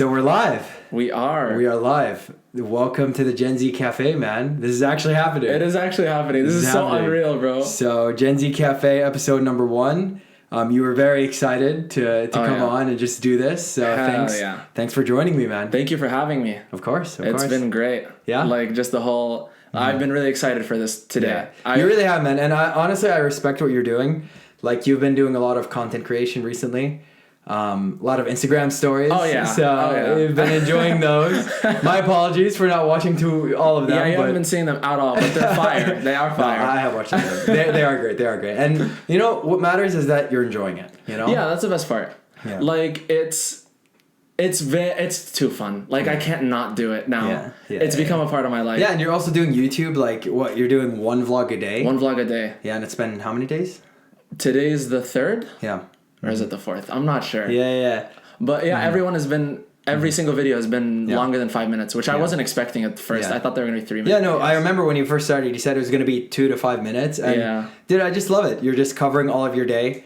So we're live. We are. We are live. Welcome to the Gen Z Cafe, man. This is actually happening. It is actually happening. This is so unreal, bro. So Gen Z Cafe episode number 1. You were very excited to come on and just do this. So thanks for joining me, man. Thank you for having me. Of course. It's been great. Yeah. Like just the whole. I've been really excited for this today. Yeah. You really have, man. And honestly, I respect what you're doing. Like you've been doing a lot of content creation recently. A lot of Instagram stories. Oh yeah. So you've been enjoying those. My apologies for not watching all of them. Yeah, you haven't been seeing them at all, but they're fire. They are fire. No, I have watched them. They are great. They are great. And you know what matters is that you're enjoying it. You know. Yeah, that's the best part. Yeah. Like it's too fun. Like I can't not do it now. Yeah. It's become a part of my life. Yeah, and you're also doing YouTube. Like what? You're doing one vlog a day. One vlog a day. Yeah, and it's been how many days? Today's the 3rd. Yeah. Or is it the 4th? I'm not sure. Yeah. But everyone has been... Every single video has been longer than 5 minutes, which I wasn't expecting at first. I thought they were going to be 3 minutes. Yeah, no, I remember when you first started, you said it was going to be 2 to 5 minutes. And dude, I just love it. You're just covering all of your day.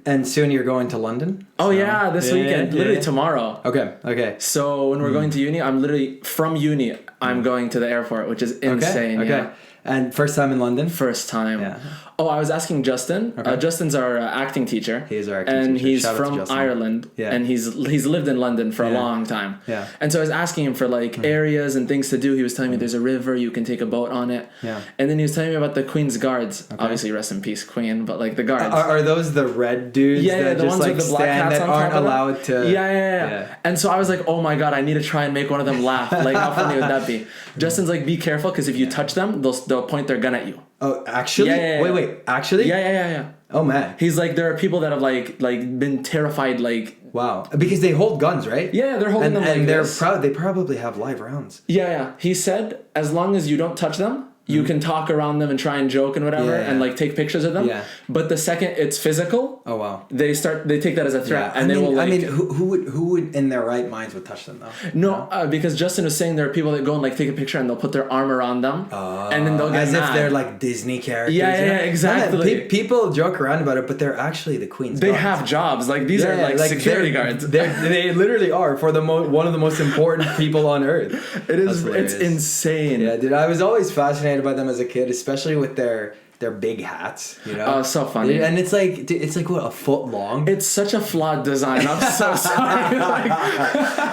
And soon you're going to London. Oh, yeah, this weekend. Literally tomorrow. Okay. So when we're going to uni, I'm literally... From uni, I'm going to the airport, which is insane. Okay. Yeah. And first time in London? First time. Yeah. Oh, I was asking Justin. Okay. Justin's our acting teacher. He is our acting teacher. And he's Shout from Ireland. Yeah. And he's lived in London for a long time. Yeah. And so I was asking him for like areas and things to do. He was telling me there's a river, you can take a boat on it. Yeah. And then he was telling me about the Queen's Guards. Okay. Obviously, rest in peace, Queen, but like the guards. Are those the red dudes that the just ones like with the black stand hats that on aren't top allowed to... Yeah. And so I was like, oh my God, I need to try and make one of them laugh. Like how funny would that be? Justin's like, be careful because if you touch them, they'll point their gun at you. Oh, actually? Yeah. Wait, actually? Yeah. Oh man. He's like, there are people that have like been terrified, like... Wow. Because they hold guns, right? Yeah, they're holding them and they probably have live rounds. Yeah. He said, as long as you don't touch them, you can talk around them and try and joke and whatever and like take pictures of them. Yeah. But the second it's physical, oh wow, they take that as a threat and they will like... I mean, who would in their right minds would touch them though? No, because Justin was saying there are people that go and like take a picture and they'll put their arm around them and then they'll get as mad. If they're like Disney characters. Yeah, exactly. No, people joke around about it, but they're actually the Queen's They guards. have jobs. Like these are like security guards. They literally are for one of the most important people on earth. It's insane. Yeah, dude, I was always fascinated by them as a kid, especially with their big hats, you know. Oh, so funny. And it's like what, a foot long? It's such a flawed design. I'm so sorry.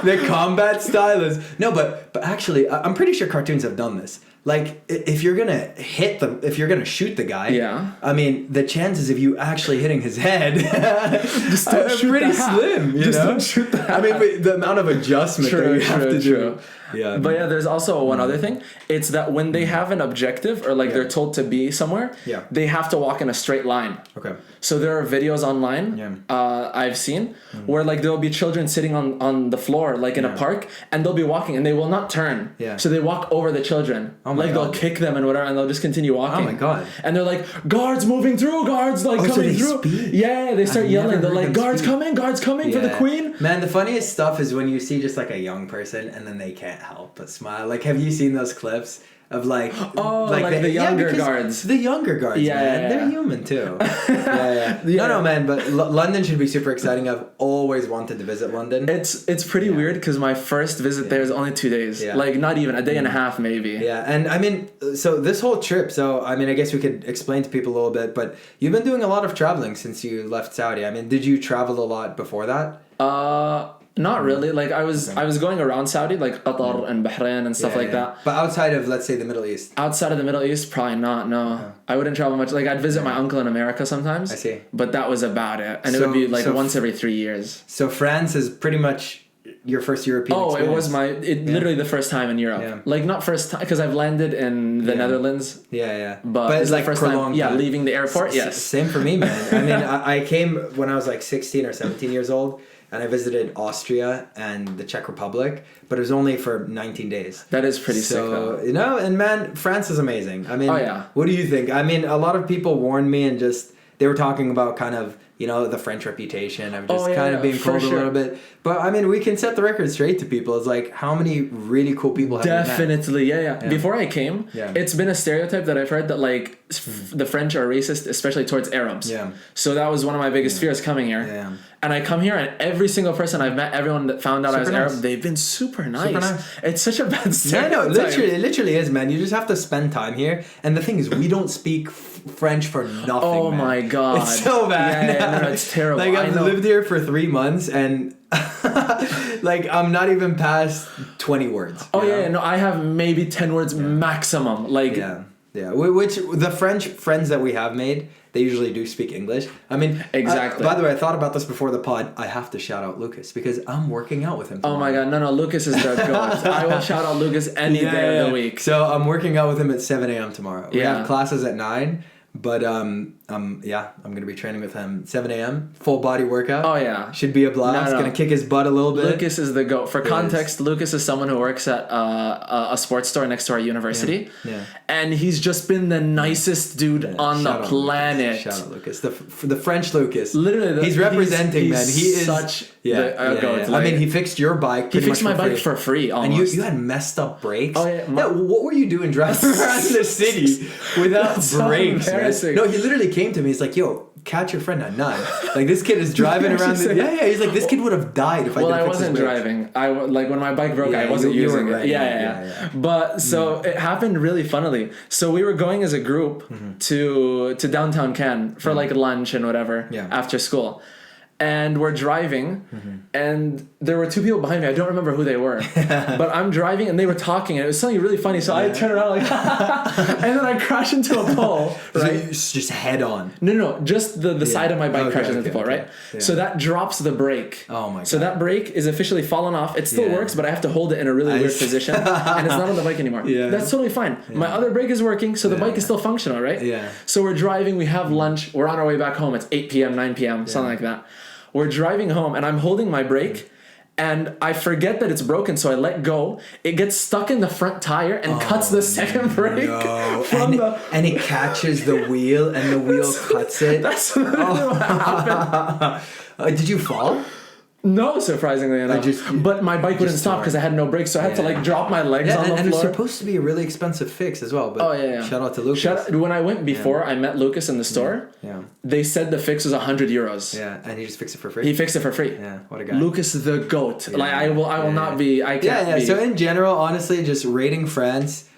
The combat style is but actually, I'm pretty sure cartoons have done this. Like if you're gonna shoot the guy, I mean, the chances of you actually hitting his head just don't shoot pretty slim. Don't shoot the hat. I mean, the amount of adjustment that you have to do. Yeah, but there's also one other thing. It's that when they have an objective or like they're told to be somewhere, they have to walk in a straight line. Okay. So there are videos online I've seen where like there'll be children sitting on the floor like in a park and they'll be walking and they will not turn. Yeah. So they walk over the children. Oh my God. They'll kick them and whatever and they'll just continue walking. Oh my God. And they're like, guards moving through, guards like coming through. Speak? Yeah, they start yelling. They're like, guards coming for the Queen. Man, the funniest stuff is when you see just like a young person and then they can't help but smile. Like, have you seen those clips of like the younger guards? The younger guards, man. They're human too. No, man, but London should be super exciting. I've always wanted to visit London. It's pretty weird because my first visit there is only 2 days. Yeah. Like not even a day and a half maybe. Yeah, and I mean, so this whole trip, I mean, I guess we could explain to people a little bit, but you've been doing a lot of traveling since you left Saudi. I mean, did you travel a lot before that? Not really. Like I was going around Saudi, like Qatar and Bahrain and stuff like that. But outside of, let's say, the Middle East? Outside of the Middle East, probably not, no. Okay. I wouldn't travel much. Like I'd visit my uncle in America sometimes. I see. But that was about it. And it would be like once every 3 years. So France is pretty much your first European experience? It was literally the first time in Europe. Yeah. Like not first time, because I've landed in the Netherlands. Yeah. But it's like the first time, leaving the airport, yes. Same for me, man. I mean, I came when I was like 16 or 17 years old. And I visited Austria and the Czech Republic, but it was only for 19 days. That is pretty sick, though. You know, and man, France is amazing. I mean, what do you think? I mean, a lot of people warned me and they were talking about kind of, you know, the French reputation of just kind of being cold a little bit. But I mean, we can set the record straight to people. It's like, how many really cool people have you met? Definitely, yeah. Before I came, it's been a stereotype that I've heard that like the French are racist, especially towards Arabs. Yeah. So that was one of my biggest fears coming here. Yeah. And I come here, and every single person I've met, everyone that found out I was Arab, they've been super nice. It's such a bad stereotype. No, it literally is, man. You just have to spend time here. And the thing is, we don't speak French for nothing, Oh, man. my God. It's so bad. No, it's terrible. Like, I've lived here for 3 months, and like, I'm not even past 20 words. Oh, yeah, no, I have maybe 10 words maximum. Like, yeah. Which the French friends that we have made, they usually do speak English. I mean, exactly. By the way, I thought about this before the pod. I have to shout out Lucas because I'm working out with him tomorrow. Oh my God, no, Lucas is the goat. I will shout out Lucas any day of the week. So I'm working out with him at 7 a.m. tomorrow. We have classes at 9, but I'm gonna be training with him 7 a.m. full body workout. Oh yeah, should be a blast. Gonna kick his butt a little bit. Lucas is the goat. For context, Lucas is someone who works at a sports store next to our university. Yeah. And he's just been the nicest dude on the planet. Shout out Lucas, the French Lucas. Literally, he's representing, man. He is such goat. Like, I mean, he fixed your bike. He fixed my bike for free. Almost. And you had messed up brakes. Oh yeah. What were you doing driving around the city without brakes? So no, he literally came to me. He's like, "Yo, catch your friend at 9." Like, this kid is driving around. He's like, this kid would have died if I didn't fix his brakes. Driving. Like when my bike broke, I wasn't using it. Yeah. But so it happened really funnily. So we were going as a group to downtown Cannes for like lunch and whatever after school. And we're driving, and there were 2 people behind me. I don't remember who they were, but I'm driving, and they were talking, and it was something really funny. So I turn around like, and then I crash into a pole. Right, so just head on. No, just the side of my bike crashes into the pole. Right, so that drops the brake. Oh my God! So that brake is officially fallen off. It still works, but I have to hold it in a really weird position, and it's not on the bike anymore. That's totally fine. My other brake is working, so the bike is still functional. Right. Yeah. So we're driving. We have lunch. We're on our way back home. It's 8 p.m., 9 p.m., something like that. We're driving home, and I'm holding my brake, and I forget that it's broken, so I let go. It gets stuck in the front tire and cuts the second brake. No. And it catches the wheel, and the wheel cuts it. That's what happened. Did you fall? No, surprisingly enough. But my bike wouldn't stop because I had no brakes, so I had to like drop my legs on the floor. And it's supposed to be a really expensive fix as well. But shout out to Lucas. When I went before, I met Lucas in the store. Yeah. They said the fix was €100. Yeah, and he just fixed it for free. He fixed it for free. Yeah, what a guy. Lucas is the goat. Like I will not be. I can't be. So in general, honestly, just rating France.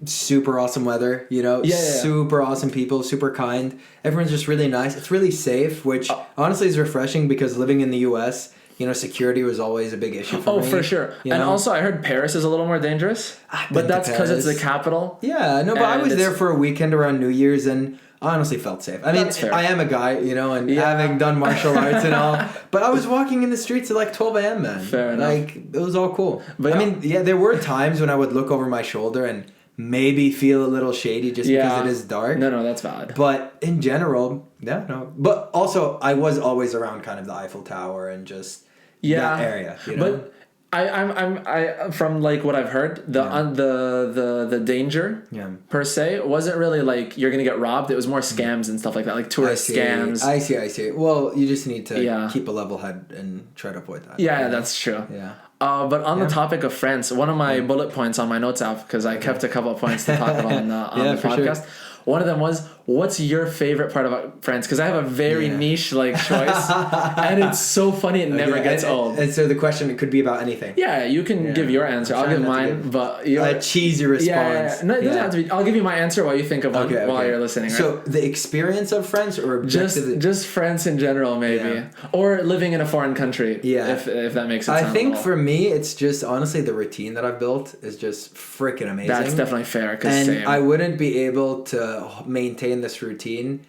Super awesome weather, super awesome people, super kind. Everyone's just really nice. It's really safe, which honestly is refreshing because living in the US, security was always a big issue for me. Oh, for sure. And also, I heard Paris is a little more dangerous, but that's because it's the capital. Yeah, no, but I was there for a weekend around New Year's and I honestly felt safe. I mean, I am a guy, and having done martial arts and all, but I was walking in the streets at like 12 a.m., man. Fair enough. Like, it was all cool. But I mean, there were times when I would look over my shoulder and maybe feel a little shady just because it is dark. No, that's valid. But in general, no. But also, I was always around kind of the Eiffel Tower and just that area. But I from like what I've heard, the danger per se wasn't really like you're gonna get robbed. It was more scams and stuff like that, like tourist scams. I see. Well, you just need to keep a level head and try to avoid that. Yeah, that's true. Yeah. But on the topic of France, one of my bullet points on my notes app, because I kept a couple of points to talk about on the podcast. Sure. One of them was, what's your favorite part about France? Because I have a very niche choice, and it's so funny it never gets old. And so the question could be about anything. Yeah, you can give your answer. I'll give mine, but a cheesy response. Yeah. No, it doesn't have to be. I'll give you my answer while you think of one while you're listening. Right? So the experience of France, or just France in general, maybe, or living in a foreign country. Yeah, if that makes sense. I think for me, it's just honestly the routine that I've built is just freaking amazing. That's definitely fair. And I wouldn't be able to maintain this routine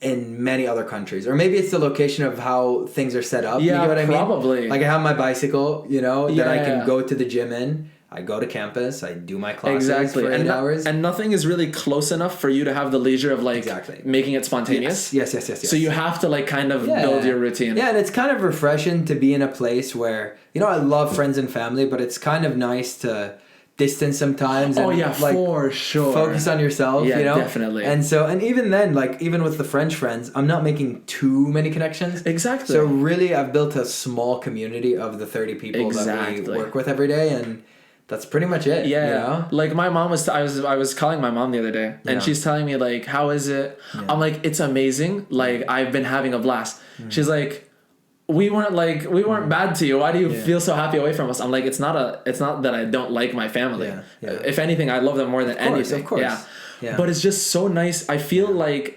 in many other countries, or maybe it's the location of how things are set up. Yeah, you know what I mean? Probably. Like I have my bicycle, that I can go to the gym in. I go to campus. I do my classes for 8 hours, and nothing is really close enough for you to have the leisure of making it spontaneous. Yes. So you have to kind of build your routine. Yeah, and it's kind of refreshing to be in a place where I love friends and family, but it's kind of nice to distance sometimes and for sure focus on yourself, definitely. And even then, even with the French friends, I'm not making too many connections. Exactly. So really I've built a small community of the 30 people that we work with every day, and that's pretty much it. Like my mom was I was calling my mom the other day, and she's telling me how is it? I'm like, it's amazing, I've been having a blast. She's like, we weren't bad to you. Why do you feel so happy away from us? I'm like, it's not that I don't like my family. If anything, I love them more than anything. Of course. Yeah. But it's just so nice. I feel like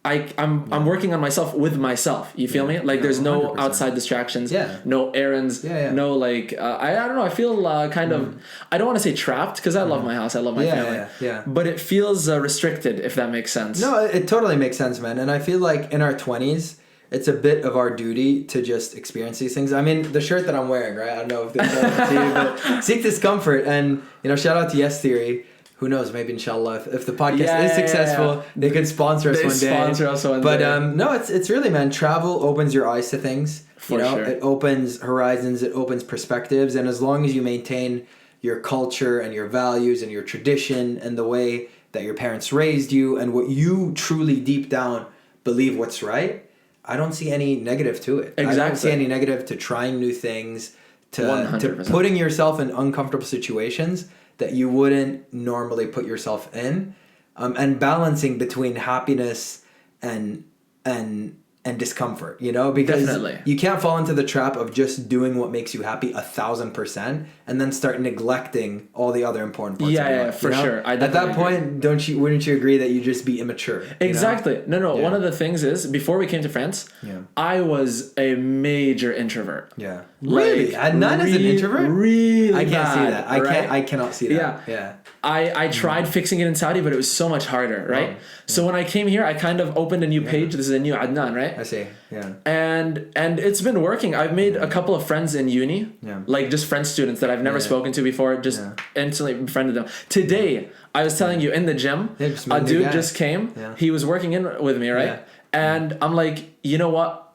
I'm working on myself with myself. You feel me? Like there's no 100%. Outside distractions. No errands. No like I don't know. I feel kind of I don't want to say trapped because I love my house. I love my family. But it feels restricted, if that makes sense. No, it totally makes sense, man. And I feel like in our 20s, it's a bit of our duty to just experience these things. I mean, the shirt that I'm wearing, right? I don't know if this to you, but seek discomfort. And, shout out to Yes Theory. Who knows? Maybe inshallah, if the podcast is successful, they could sponsor us one day. But no, it's really, man. Travel opens your eyes to things. For sure. It opens horizons. It opens perspectives. And as long as you maintain your culture and your values and your tradition and the way that your parents raised you and what you truly deep down believe what's right, I don't see any negative to it. Exactly. I don't see any negative to trying new things, to putting yourself in uncomfortable situations that you wouldn't normally put yourself in, and balancing between happiness and discomfort, because definitely. You can't fall into the trap of just doing what makes you happy 1,000% and then start neglecting all the other important parts of your life. For sure. At that point, wouldn't you agree that you just be immature? Exactly. No. One of the things is, before we came to France, I was a major introvert. Yeah. Really? Adnan is an introvert? Really I can't see that. I cannot see that. Yeah. I tried fixing it in Saudi, but it was so much harder, right? Oh, so when I came here, I kind of opened a new page. This is a new Adnan, right? I see. Yeah. And it's been working. I've made a couple of friends in uni, like just French students that I've never spoken to before, just instantly befriended them. Today, I was telling you, in the gym, a dude just came. Yeah. He was working in with me, right? Yeah. And I'm like, you know what?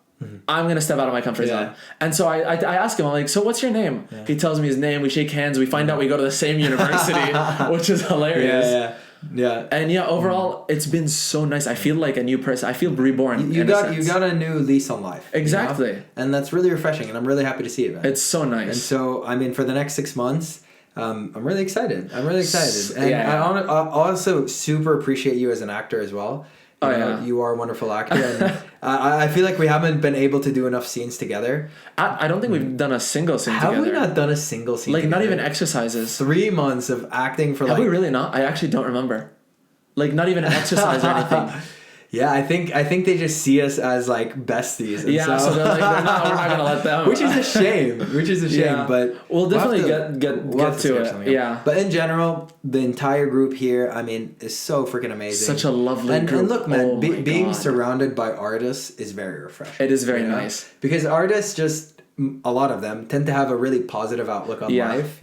I'm going to step out of my comfort zone. And so I ask him, I'm like, so what's your name? Yeah. He tells me his name. We shake hands. We find out we go to the same university, which is hilarious. Yeah. And overall, it's been so nice. I feel like a new person. I feel reborn. You got a new lease on life. Exactly. And that's really refreshing. And I'm really happy to see it, man. It's so nice. And so, I mean, for the next 6 months, I'm really excited. And I also super appreciate you as an actor as well. You are a wonderful actor, and I feel like we haven't been able to do enough scenes together. I don't think we've done a single scene together. Have we not done a single scene together? Not even exercises. 3 months of acting for Have we really not? I actually don't remember. Not even an exercise or anything. Yeah, I think they just see us as besties. And so they're like, we're not gonna let them. Which is a shame. But we'll definitely get to it. Yeah. But in general, the entire group here, I mean, is so freaking amazing. Such a lovely group. And look, man, being surrounded by artists is very refreshing. It is very nice because artists, just a lot of them, tend to have a really positive outlook on life.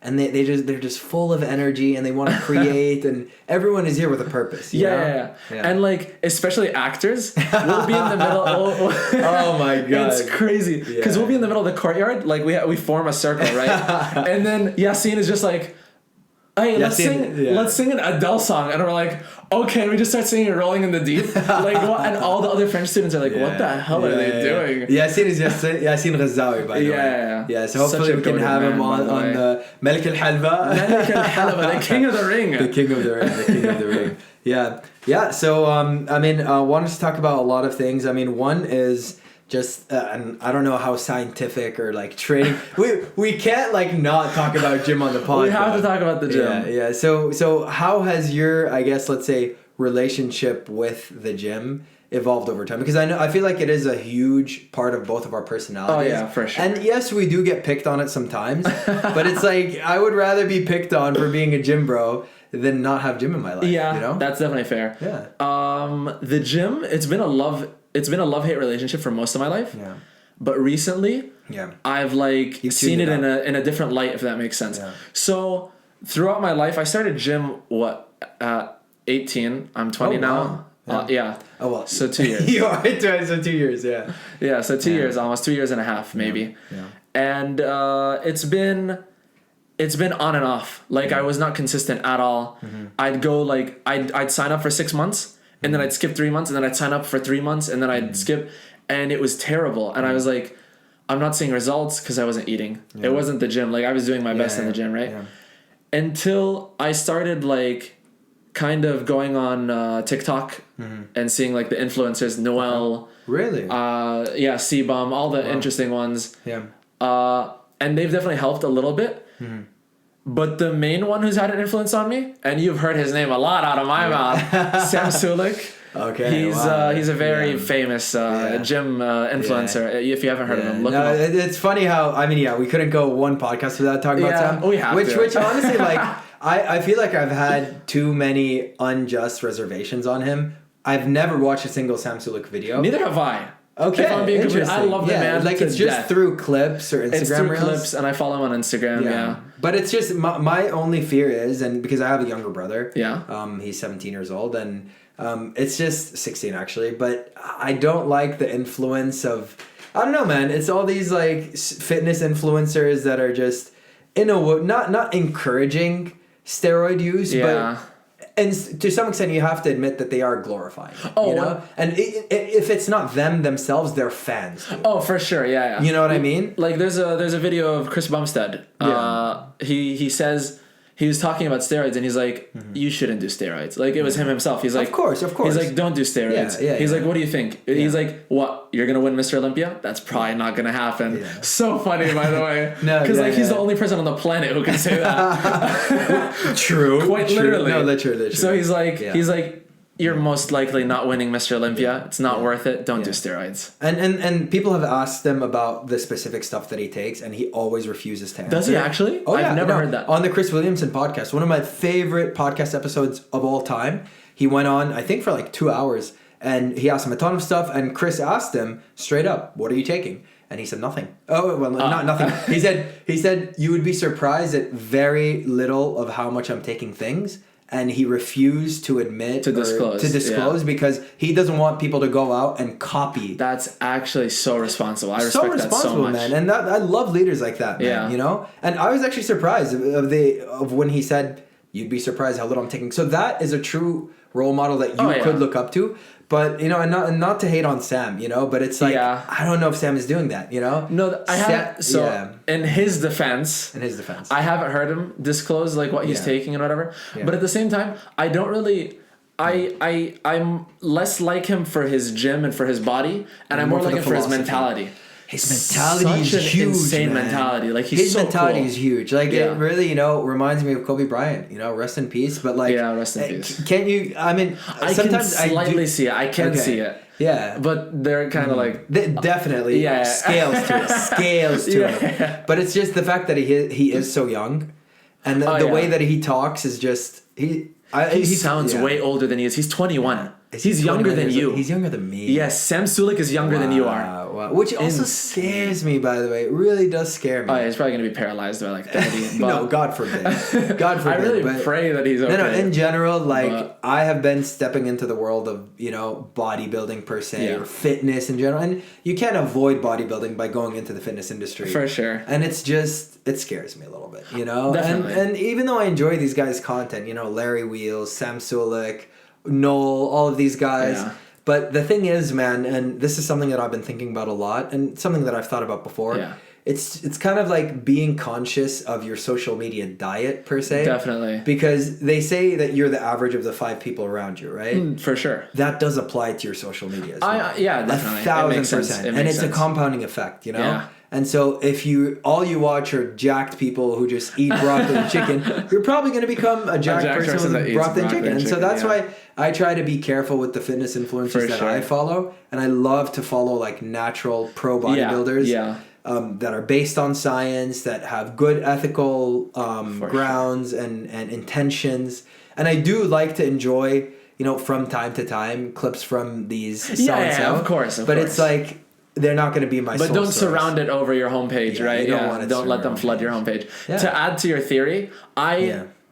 And they're just full of energy and they want to create and everyone is here with a purpose. Yeah. And especially actors, we'll be in the middle. Oh my god, it's crazy because we'll be in the middle of the courtyard. We form a circle, right? And then Yassine is just like, hey, let's sing an Adele song, and we're like, okay, and we just start singing "Rolling in the Deep," and all the other French students are like, what the hell are they doing? Yassine is Yassine Ghazawi, by the way. Yeah, so hopefully we can have him on the Malik al-Halva. The King of the Ring. The King of the Ring. Yeah. So I wanted to talk about a lot of things. I mean, one is just and I don't know how scientific or training. we can't not talk about gym on the podcast. We have to talk about the gym. Yeah. So how has your, I guess, let's say, relationship with the gym evolved over time? Because I feel like it is a huge part of both of our personalities. Oh yeah, for sure. And yes, we do get picked on it sometimes, but it's I would rather be picked on for being a gym bro than not have gym in my life. Yeah, that's definitely fair. Yeah. The gym, it's been a love-hate relationship for most of my life. Yeah. But recently, I've seen it in a different light, if that makes sense. Yeah. So throughout my life, I started gym 18. I'm 20 now. Yeah. Oh well. So 2 years. You are 20, so 2 years. Yeah. Yeah. So 2 years, almost 2 years and a half, maybe. Yeah. And it's been on and off. I was not consistent at all. Mm-hmm. I'd go I'd sign up for 6 months. And then I'd skip 3 months, and then I'd sign up for 3 months, and then I'd skip, and it was terrible. And I was like, I'm not seeing results because I wasn't eating. Yeah. It wasn't the gym. I was doing my best in the gym, right? Yeah. Until I started kind of going on TikTok and seeing like the influencers, Noel. Really? Yeah, C-Bomb, all the interesting ones. Yeah. And they've definitely helped a little bit. But the main one who's had an influence on me, and you've heard his name a lot out of my mouth, Sam Sulek. Okay. He's a very famous gym influencer. If you haven't heard of him, look him up. It's funny how we couldn't go one podcast without talking about Sam. We have to. Which honestly, like I feel like I've had too many unjust reservations on him. I've never watched a single Sam Sulek video. Neither have I. Okay, if I'm being I love the man. Like it's just through clips or Instagram It's through reels. clips, and I follow him on Instagram. Yeah. But it's just my only fear is, and because I have a younger brother. Yeah. He's 17 years old, and it's just 16 actually. But I don't like the influence of. I don't know, man. It's all these like fitness influencers that are just not encouraging steroid use, but. And to some extent, you have to admit that they are glorifying. You know? And if it's not them themselves, they're fans. Dude. Oh, for sure, yeah. You know what I mean? Like there's a video of Chris Bumstead. He says he was talking about steroids, and he's like, "You shouldn't do steroids." Like it was him himself. He's like, "Of course." He's like, "Don't do steroids." He's like, "What do you think?" He's like, "What? You're gonna win Mr. Olympia? That's probably not gonna happen." Yeah. So funny, by the way. Because he's the only person on the planet who can say that. True. Quite literally. No, literally. So he's like, "You're most likely not winning Mr. Olympia. It's not worth it. Don't do steroids." And people have asked him about the specific stuff that he takes, and he always refuses to answer. Does he actually? Oh, I've never heard that. On the Chris Williamson podcast, one of my favorite podcast episodes of all time, he went on, I think, for like 2 hours, and he asked him a ton of stuff, and Chris asked him straight up, "What are you taking?" And he said nothing. Oh, well, not nothing. He said, "You would be surprised at very little of how much I'm taking things." And he refused to admit to disclose because he doesn't want people to go out and copy. That's actually so responsible. I respect that so much, man. And I love leaders like that, man. Yeah. You know. And I was actually surprised of when he said, "You'd be surprised how little I'm taking." So that is a true role model that you could look up to. But you know, and not to hate on Sam, you know, but it's like I don't know if Sam is doing that, you know. No, I haven't. In his defense, I haven't heard him disclose like what he's taking and whatever. Yeah. But at the same time, I don't really. I'm less like him for his gym and for his body, and I'm more like him for his mentality. His mentality is huge, insane man. mentality. Like his mentality is huge. Like it really, you know, reminds me of Kobe Bryant. You know, rest in peace. But like, rest in peace. Can't you? I mean, sometimes I can slightly see it. I can see it. Yeah, but they're kind of like definitely scales to it. But it's just the fact that he is so young, and the way that he talks is just he sounds way older than he is. He's 21. He's younger than you. He's younger than me. Yes, Sam Sulek is younger than you are. Wow. Which also scares me, by the way. It really does scare me. Oh, yeah, he's probably going to be paralyzed by like 30. No, God forbid. God forbid. I really pray that he's okay. No, in general, like, I have been stepping into the world of, you know, bodybuilding per se, or fitness in general. And you can't avoid bodybuilding by going into the fitness industry. For sure. And it's just, it scares me a little bit, you know? Definitely. And even though I enjoy these guys' content, you know, Larry Wheels, Sam Sulek, Noel, all of these guys. Yeah. But the thing is, man, and this is something that I've been thinking about a lot and something that I've thought about before. Yeah. It's kind of like being conscious of your social media diet per se. Definitely. Because they say that you're the average of the 5 people around you, right? For sure. That does apply to your social media as well. Yeah, definitely. 1,000%. And it's a compounding effect, you know? Yeah. And so if all you watch are jacked people who just eat broccoli and chicken, you're probably going to become a jacked person with broccoli and chicken. And so that's why I try to be careful with the fitness influencers that I follow. And I love to follow like natural pro bodybuilders that are based on science, that have good ethical grounds and intentions. And I do like to enjoy, you know, from time to time, clips from these so-and-so. Of course. But it's like, they're not going to be my source. But don't surround it over your homepage, right? Don't let them flood your homepage. Yeah. To add to your theory,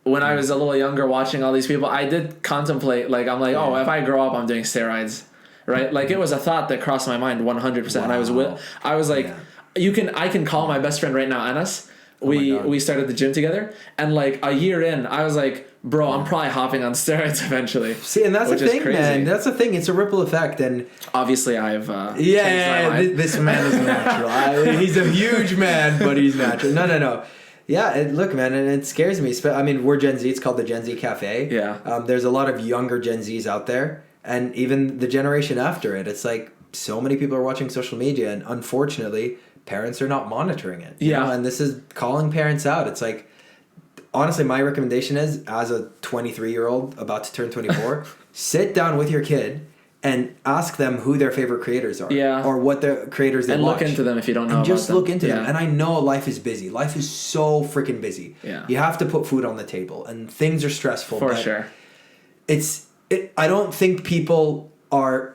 when I was a little younger watching all these people, I did contemplate, like, I'm like, if I grow up, I'm doing steroids, right? Like, it was a thought that crossed my mind 100%. Wow. And I was like, I can call my best friend right now, Anas. We started the gym together, and like a year in, I was like, bro, I'm probably hopping on steroids eventually. See, and that's the thing, man. That's the thing. It's a ripple effect, and obviously, I've this man is natural. He's a huge man, but he's natural. No. Yeah, look, man, and it scares me. I mean, we're Gen Z. It's called the Gen Z Cafe. Yeah. There's a lot of younger Gen Zs out there. And even the generation after it, it's like so many people are watching social media, and unfortunately, parents are not monitoring it. You know? And this is calling parents out. It's like, honestly, my recommendation is, as a 23-year-old about to turn 24, sit down with your kid and ask them who their favorite creators are. Yeah. Or what the creators they watch. And look into them if you don't know and about just them. Look into them. And I know life is busy. Life is so freaking busy. Yeah. You have to put food on the table, and things are stressful. For sure. I don't think people are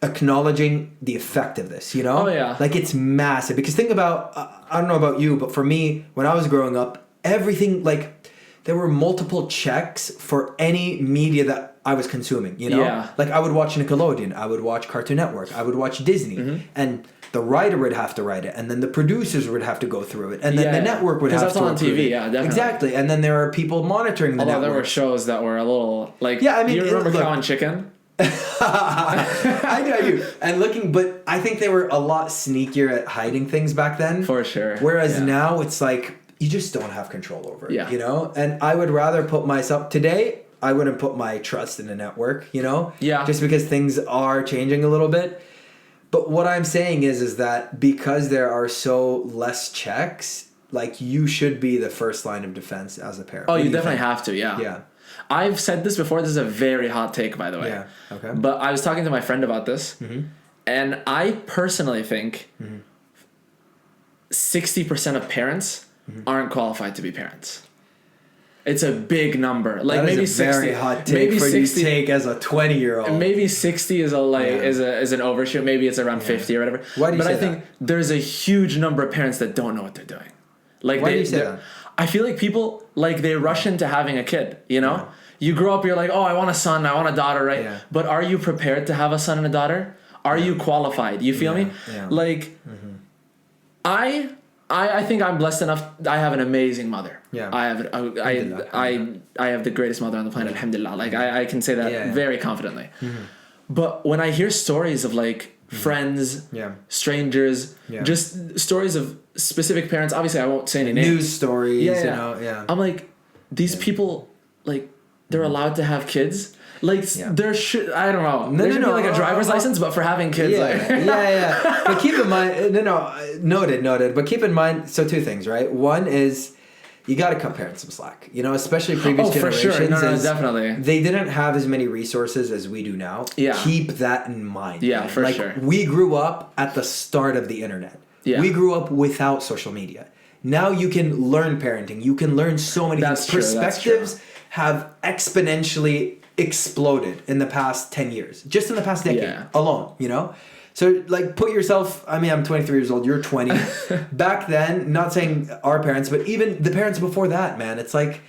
acknowledging the effect of this, you know? Oh, yeah. Like, it's massive. Because think about, I don't know about you, but for me, when I was growing up, everything, like, there were multiple checks for any media that I was consuming, you know? Yeah. Like, I would watch Nickelodeon, I would watch Cartoon Network, I would watch Disney, and the writer would have to write it, and then the producers would have to go through it, and then the network would have to. Because that's on TV, definitely. Exactly, and then there are people monitoring the network. There were shows that were a little, like, I mean, you remember Cow and Chicken? I know you. And but I think they were a lot sneakier at hiding things back then. For sure. Whereas now it's like, you just don't have control over it, you know? And I would rather put myself, today, I wouldn't put my trust in a network, you know? Yeah. Just because things are changing a little bit. But what I'm saying is that because there are so less checks, like, you should be the first line of defense as a parent. Oh, you definitely have to, Yeah. I've said this before. This is a very hot take, by the way. Yeah, okay. But I was talking to my friend about this, and I personally think 60% of parents aren't qualified to be parents. It's a big number. Like, that maybe is a 60, very hot take maybe for 60, you to take as a 20-year-old. Maybe 60 is is an overshoot. Maybe it's around 50 or whatever. Why do you say that? But I think there's a huge number of parents that don't know what they're doing. Like, why do you say that? I feel like people, like, they rush into having a kid, you know? Yeah. You grow up, you're like, oh, I want a son, I want a daughter, right? Yeah. But are you prepared to have a son and a daughter? Are you qualified? You feel me? Yeah. Like, I think I'm blessed enough. I have an amazing mother. Yeah. I have the greatest mother on the planet, alhamdulillah. Like, I can say that very confidently. But when I hear stories of, like, friends, strangers, just stories of specific parents, obviously I won't say any names. News stories, you know, I'm like, these people, like, they're allowed to have kids. Like, there should, I don't know. There should be like a driver's license, but for having kids. But keep in mind, noted. But keep in mind, so two things, right? One is, you got to cut parents some slack. You know, especially previous generations. For sure. No, definitely. They didn't have as many resources as we do now. Yeah. Keep that in mind. Yeah, for sure. We grew up at the start of the internet. Yeah. We grew up without social media. Now you can learn parenting. You can learn so many things. Perspectives have exponentially exploded in the past 10 years. Just in the past decade alone, you know? So, like, put yourself, I mean, I'm 23 years old, you're 20. Back then, not saying our parents, but even the parents before that, man, it's like,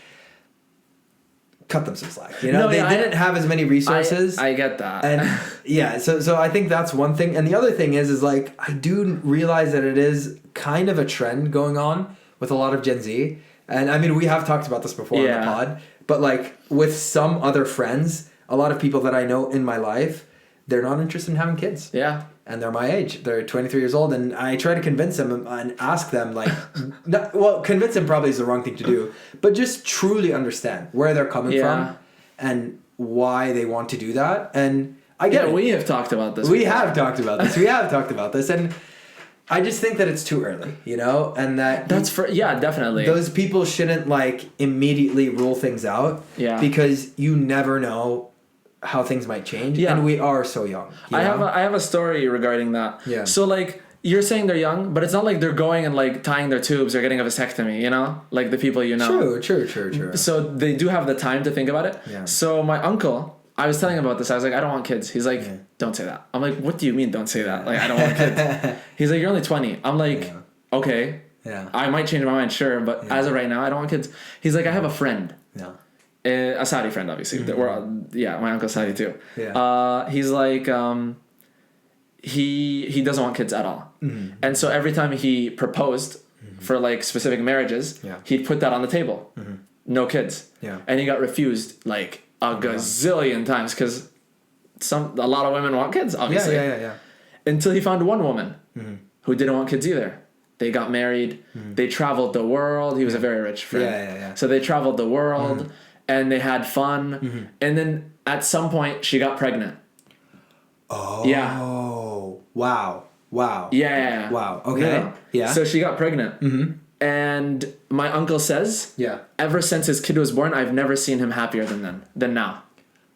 cut them some slack. You know, they didn't have as many resources. I get that. And so I think that's one thing. And the other thing is like, I do realize that it is kind of a trend going on with a lot of Gen Z. And I mean, we have talked about this before on the pod, but like with some other friends, a lot of people that I know in my life, they're not interested in having kids. Yeah. And they're my age. They're 23 years old. And I try to convince them and ask them, like, convince them probably is the wrong thing to do, but just truly understand where they're coming from and why they want to do that. And I get it. We have talked about this. We have talked about this. And I just think that it's too early, you know? And that... definitely. Those people shouldn't, like, immediately rule things out. Yeah. Because you never know how things might change, and we are so young. I have a story regarding that. Yeah. So like you're saying they're young, but it's not like they're going and like tying their tubes or getting a vasectomy, you know, like the people you know. True. So they do have the time to think about it. Yeah. So my uncle, I was telling him about this. I was like, I don't want kids. He's like, don't say that. I'm like, what do you mean don't say that? Like, I don't want kids. He's like, you're only 20. I'm like, okay. Yeah. I might change my mind, sure, but as of right now, I don't want kids. He's like, I have a friend. Yeah. A Saudi friend, obviously. Mm-hmm. My uncle's Saudi too. Yeah. He's like, he doesn't want kids at all, and so every time he proposed for like specific marriages, he'd put that on the table, no kids. Yeah. And he got refused like a gazillion times because a lot of women want kids, obviously. Yeah. Until he found one woman who didn't want kids either. They got married. They traveled the world. He was a very rich friend. So they traveled the world. and they had fun, and then at some point she got pregnant. Oh. Yeah. Wow. Yeah. Wow. Okay. Yeah. So she got pregnant. And my uncle says, ever since his kid was born, I've never seen him happier than now.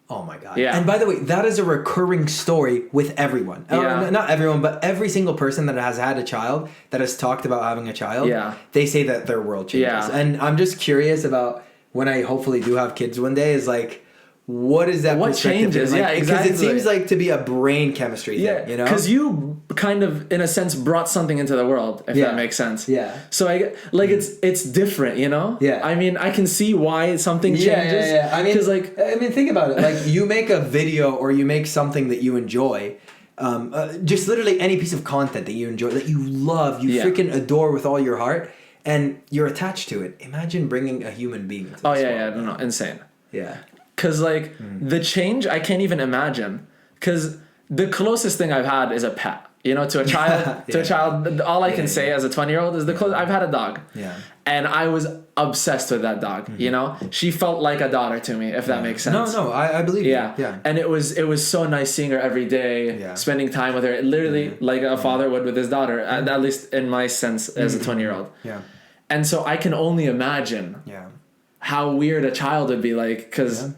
Oh my God. Yeah. And by the way, that is a recurring story with everyone. Yeah. Not everyone, but every single person that has had a child, that has talked about having a child, they say that their world changes. Yeah. And I'm just curious about when I hopefully do have kids one day, is like, what is that perspective? Changes? Like, yeah, exactly. Because it seems like to be a brain chemistry thing, you know? Because you kind of, in a sense, brought something into the world, if that makes sense. Yeah. So it's different, you know? Yeah. I mean, I can see why something changes. Yeah. I mean, think about it. Like, you make a video or you make something that you enjoy, just literally any piece of content that you enjoy, that you love, you freaking adore with all your heart, and you're attached to it. Imagine bringing a human being into this world. No, insane. Yeah. Because, the change, I can't even imagine. Because the closest thing I've had is a pet. You know, to a child, all I can say as a 20-year-old is I've had a dog. Yeah. And I was obsessed with that dog, you know? She felt like a daughter to me, if that makes sense. No, I believe you. Yeah. And it was so nice seeing her every day, spending time with her, literally like a father would with his daughter, at least in my sense as a 20-year-old. Yeah. And so I can only imagine how weird a child would be like, because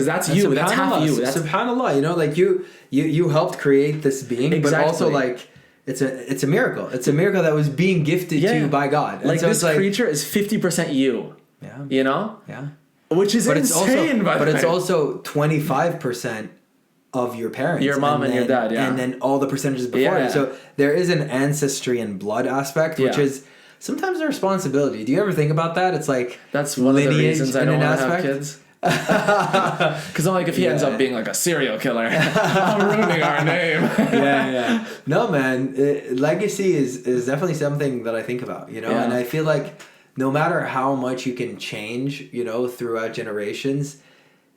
that's you. That's half you. That's SubhanAllah. You know, like you helped create this being, but also like it's a miracle. It's a miracle that was being gifted to you by God. And like so this creature is 50% you. Yeah. You know. Yeah. Which is insane. It's also 25% of your parents, your mom and your dad, and then all the percentages before you. So there is an ancestry and blood aspect, which is sometimes a responsibility. Do you ever think about that? It's like that's one of the reasons I don't want to have kids. Because I'm like, if he ends up being like a serial killer, I'm ruining our name. Yeah. No, man, legacy is definitely something that I think about, you know, and I feel like no matter how much you can change, you know, throughout generations,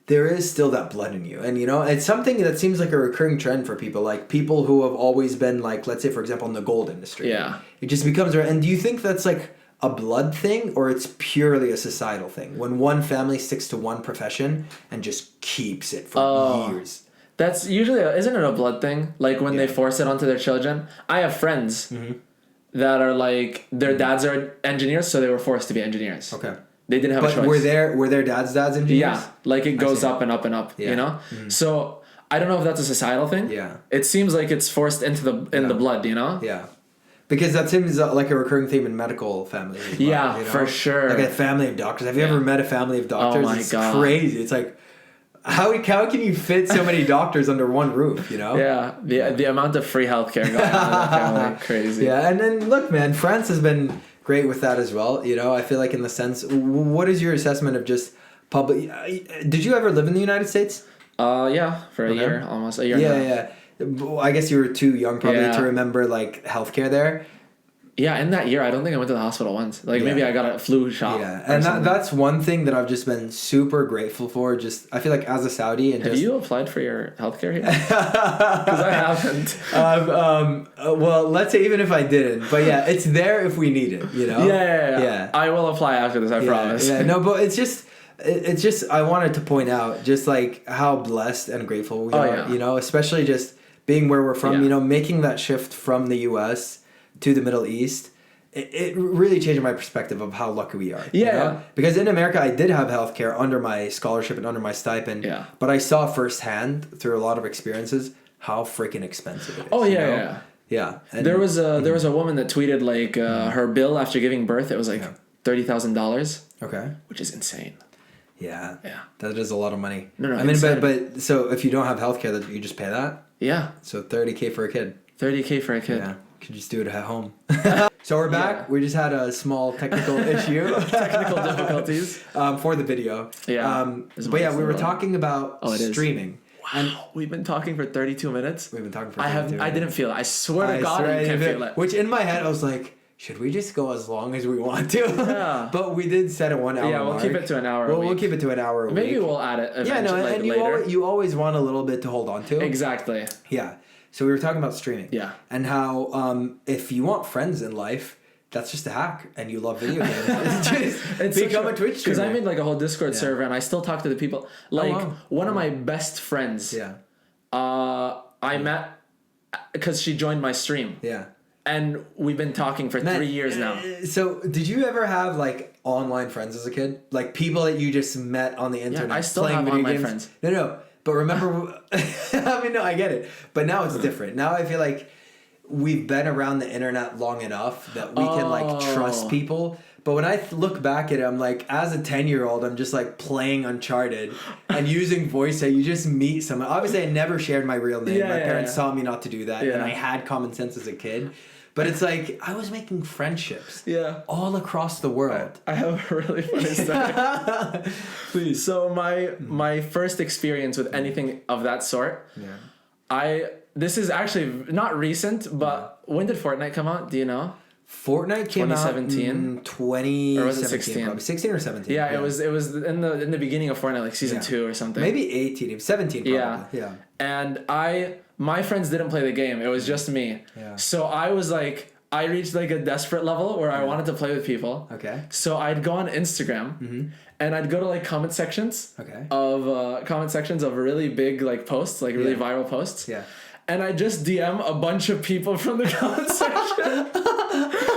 there is still that blood in you. And, you know, it's something that seems like a recurring trend for people, like people who have always been like, let's say, for example, in the gold industry. Yeah. It just becomes, and do you think that's like a blood thing, or it's purely a societal thing when one family sticks to one profession and just keeps it for years? That's usually isn't it a blood thing, like when they force it onto their children? I have friends that are like their dads are engineers, so they were forced to be engineers. Okay. They didn't have a choice. But were their dads engineers? Yeah, like it goes up and up and up, you know? So I don't know if that's a societal thing. Yeah. It seems like it's forced into the blood, you know? Yeah. Because that seems like a recurring theme in medical families as well, yeah, you know? For sure. Like a family of doctors. Have you ever met a family of doctors? Oh my God. Crazy. It's like, how can you fit so many doctors under one roof, you know? Yeah, the amount of free healthcare going on in that family, crazy. Yeah, and then look, man, France has been great with that as well, you know? I feel like in the sense, what is your assessment of just public... Did you ever live in the United States? Yeah, for a year, almost a year. Yeah. I guess you were too young probably to remember like healthcare there. Yeah, in that year, I don't think I went to the hospital once. Like maybe I got a flu shot. Yeah, and that's one thing that I've just been super grateful for. Just I feel like as a Saudi, and have you applied for your healthcare here? Because I haven't. Well, let's say even if I didn't, but yeah, it's there if we need it. You know. Yeah. I will apply after this. I promise. Yeah, no, but it's just I wanted to point out just like how blessed and grateful we are. Yeah. You know, especially just being where we're from, you know, making that shift from the U.S. to the Middle East, it really changed my perspective of how lucky we are. Yeah. You know? Because in America, I did have healthcare under my scholarship and under my stipend. Yeah. But I saw firsthand through a lot of experiences how freaking expensive it is. Oh, yeah. Yeah. And there was a woman that tweeted like her bill after giving birth, it was like $30,000. Okay. Which is insane. Yeah. That is a lot of money. No, I mean, but so if you don't have healthcare, that you just pay that? Yeah. So $30,000 for a kid. $30,000 for a kid. Yeah. Could just do it at home. So we're back. Yeah. We just had a small technical issue. Technical difficulties. For the video. Yeah. But yeah, we were talking about streaming. Wow. And we've been talking for 32 minutes. We've been talking for 32 minutes. I didn't feel it. I swear to God, I can't feel it. Which in my head, I was like, should we just go as long as we want to? Yeah. But we did set a 1 hour we'll keep it to an hour. We'll keep it to an hour a week. Maybe we'll add it eventually, and you always want a little bit to hold on to. Exactly. Yeah. So we were talking about streaming. Yeah. And how if you want friends in life, that's just a hack, and you love video games. Just become a Twitch streamer. Because I made like a whole Discord server, and I still talk to the people. Like one of my best friends. Yeah. I met because she joined my stream. Yeah. And we've been talking for 3 years now. So, did you ever have like online friends as a kid? Like people that you just met on the internet? Yeah, I still have online friends. No. But remember, I mean, no, I get it. But now it's different. Now I feel like we've been around the internet long enough that we can like trust people. But when I look back at it, I'm like, as a 10-year-old, I'm just like playing Uncharted and using voice chat. You just meet someone. Obviously, I never shared my real name. My parents taught me not to do that. And I had common sense as a kid. But it's like, I was making friendships all across the world. I have a really funny story. Please. So my first experience with anything of that sort, this is actually not recent, but when did Fortnite come out? Do you know? Fortnite came out 2017? 2017. Or was it 16? Probably 16 or 17. Yeah, it was in the beginning of Fortnite, like season 2 or something. Maybe 18, 17 probably. Yeah. And my friends didn't play the game. It was just me. Yeah. So I was like, I reached like a desperate level where I wanted to play with people. Okay. So I'd go on Instagram and I'd go to like comment sections of really big like posts, like really viral posts. Yeah. And I just DM a bunch of people from the comment section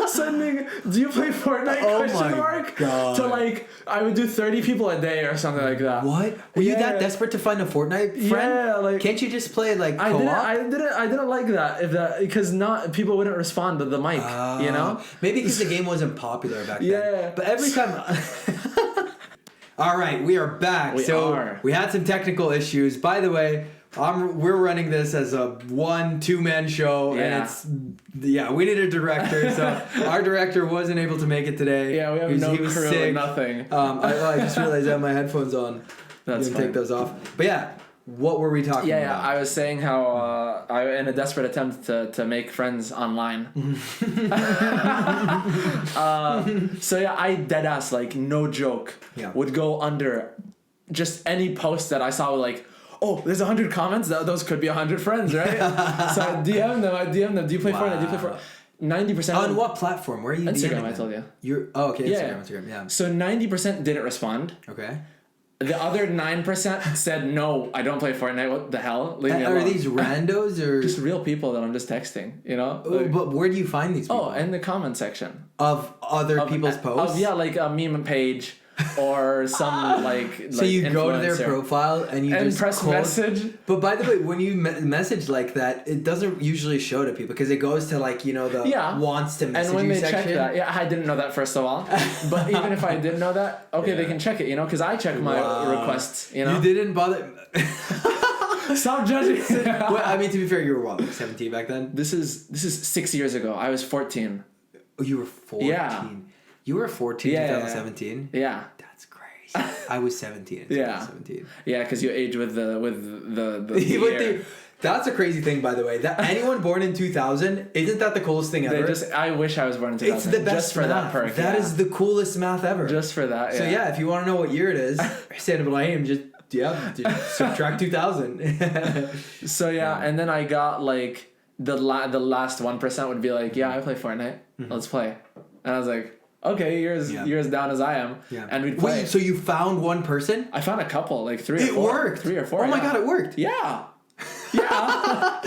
sending, do you play Fortnite? God. To like, I would do 30 people a day or something like that. What? Were you that desperate to find a Fortnite friend? Yeah, like, can't you just play like co-op? I didn't like that because not people wouldn't respond to the mic, you know? Maybe because the game wasn't popular back then. Yeah. But every time All right, we are back. We had some technical issues. By the way, we're running this as a 1-2-man show, and it's we need a director. So our director wasn't able to make it today. Yeah, we have no crew and nothing. I just realized I have my headphones on. That's fine. Take those off. But yeah, what were we talking about? Yeah, I was saying how in a desperate attempt to make friends online. So yeah, I deadass, like no joke, would go under just any post that I saw with like, oh, there's 100 comments. Those could be 100 friends, right? So I DM them. Do you play Fortnite? Do you play Fortnite? 90%. On what platform? Where are you? Instagram. I told you. Okay. Instagram. Yeah. So 90% didn't respond. Okay. The other 9% said, no, I don't play Fortnite. What the hell? Leave me alone. Are these randos or just real people that I'm just texting? You know. Like, but where do you find these people? Oh, in the comment section of other people's posts. Like a meme page. Or some so you go to their profile and you just press message. But by the way, when you message like that, it doesn't usually show to people because it goes to like the wants to message you section. And when they check that, I didn't know that first of all. But even if I didn't know that, they can check it, because I check my requests. You didn't bother. Stop judging. Well, I mean, to be fair, you were what, like 17 back then? This is 6 years ago. I was 14. Oh, you were 14. Yeah. You were 14 in 2017? Yeah. That's crazy. I was 17 in 2017. Yeah, because you age with the year. That's a crazy thing, by the way. That anyone born in 2000, isn't that the coolest thing ever? I wish I was born in 2000. It's the best just for math. That perk. That is the coolest math ever. Just for that, So if you want to know what year it is, stand up and just subtract 2000. So and then I got like the last 1% would be like, I play Fortnite. Let's play. And I was like, okay, you're as down as I am. Yeah. And we'd play. Wait, so you found one person? I found a couple, like 3 or 4. It worked. 3 or 4. Oh my god, it worked. Yeah. Yeah.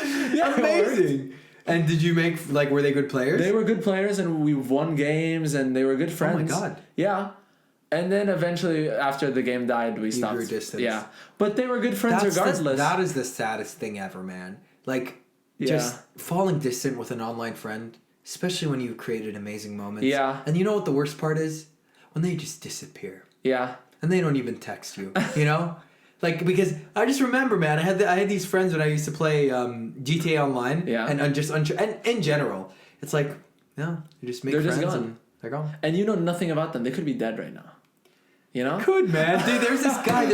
Amazing. And did you make were they good players? They were good players, and we won games, and they were good friends. Oh my god. Yeah. And then eventually, after the game died, we stopped. Grew distance. Yeah. But they were good friends regardless. That is the saddest thing ever, man. Just falling distant with an online friend. Especially when you've created amazing moments. Yeah. And you know what the worst part is? When they just disappear. Yeah. And they don't even text you. Because I just remember, man, I had these friends when I used to play GTA Online. Yeah. And and in general, it's like, you just make friends. They're just gone. And they're gone. And you know nothing about them. They could be dead right now. You know? Could, man. Dude, there's this guy.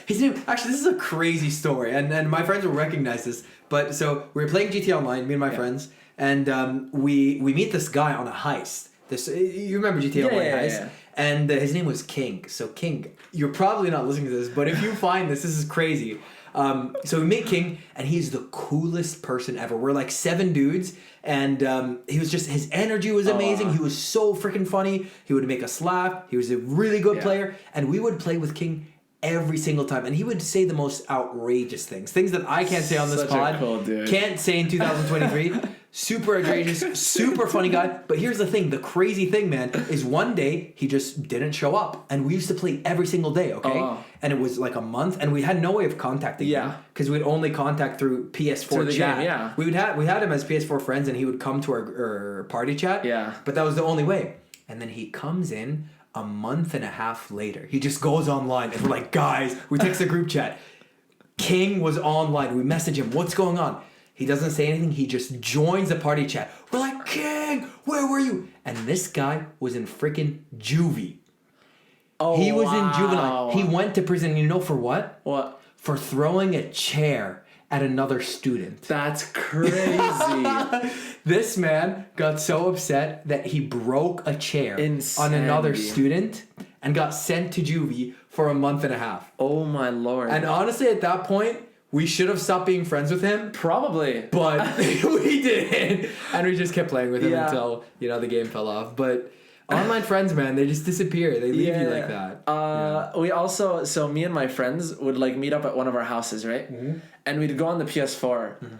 His name, actually, this is a crazy story. And my friends will recognize this. But so we were playing GTA Online, me and my friends. And we meet this guy on a heist. You remember GTA Online heist? Yeah. And his name was King. So King, you're probably not listening to this, but if you find this is crazy. So we meet King, and he's the coolest person ever. We're like 7 dudes, and he was just, his energy was amazing. He was so freaking funny. He would make us laugh. He was a really good player, and we would play with King every single time, and he would say the most outrageous things that I can't say on this pod. Cool dude. Can't say in 2023. Super outrageous, super funny guy. But here's the thing, the crazy thing, man, is one day he just didn't show up, and we used to play every single day, okay? And it was like a month, and we had no way of contacting him because we'd only contact through PS4 chat. Game, we had him as PS4 friends, and he would come to our party chat. Yeah, but that was the only way. And then he comes in a month and a half later. He just goes online, and we're like, guys, we text the group chat. King was online. We message him, what's going on? He doesn't say anything. He just joins the party chat. We're like, King, where were you? And this guy was in freaking juvie. Oh, he was in juvenile. He went to prison. You know for what? What? For throwing a chair at another student. That's crazy. This man got so upset that he broke a chair on another student and got sent to juvie for a month and a half. Oh my Lord. And honestly, at that point, we should have stopped being friends with him. Probably. But we didn't. And we just kept playing with him until, the game fell off. But online friends, man, they just disappear. They leave you like that. We also, so me and my friends would like meet up at one of our houses, right? Mm-hmm. And we'd go on the PS4. Mm-hmm.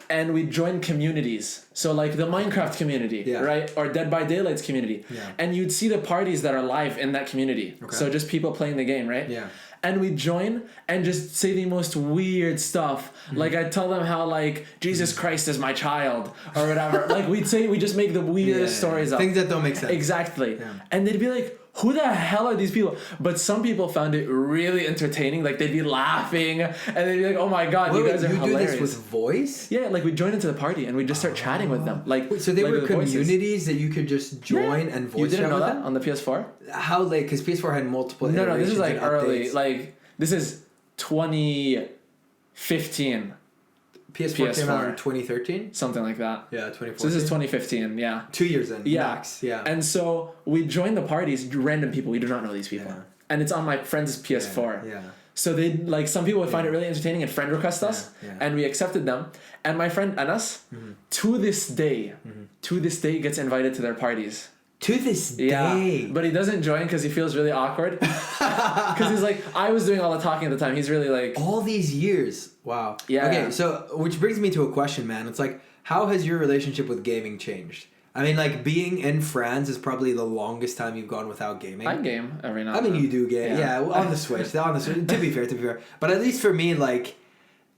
And we'd join communities. So like the Minecraft community, right? Or Dead by Daylight's community. Yeah. And you'd see the parties that are live in that community. Okay. So just people playing the game, right? Yeah. And we'd join and just say the most weird stuff. Mm-hmm. Like I'd tell them how like Jesus Christ is my child or whatever. Like we just make the weirdest stories up. Things that don't make sense. Exactly. Yeah. And they'd be like, who the hell are these people? But some people found it really entertaining. Like they'd be laughing and they'd be like, oh my God, you guys are hilarious. Do this with voice? Yeah, like we'd join into the party and we'd just start chatting with them. Like, wait, so they were communities that you could just join and voice chat with them? You didn't know that on the PS4? How late? Because PS4 had multiple No, this is like early. Like, this is 2015. PS4 came out in 2013? Something like that. Yeah, 2014. So this is 2015, yeah. 2 years in, max, yeah. And so we join the parties, random people, we do not know these people. Yeah. And it's on my friend's PS4. Yeah. So they like some people would find it really entertaining and friend request us, and we accepted them. And my friend Anas, to this day, gets invited to their parties. To this day. But he doesn't join because he feels really awkward. Because he's like, I was doing all the talking at the time. He's really like... All these years. Wow. Yeah. Okay, so which brings me to a question, man. It's like, how has your relationship with gaming changed? I mean, like, being in France is probably the longest time you've gone without gaming. I game every now and then. I mean, you do game. Yeah, on the Switch. To be fair. But at least for me, like...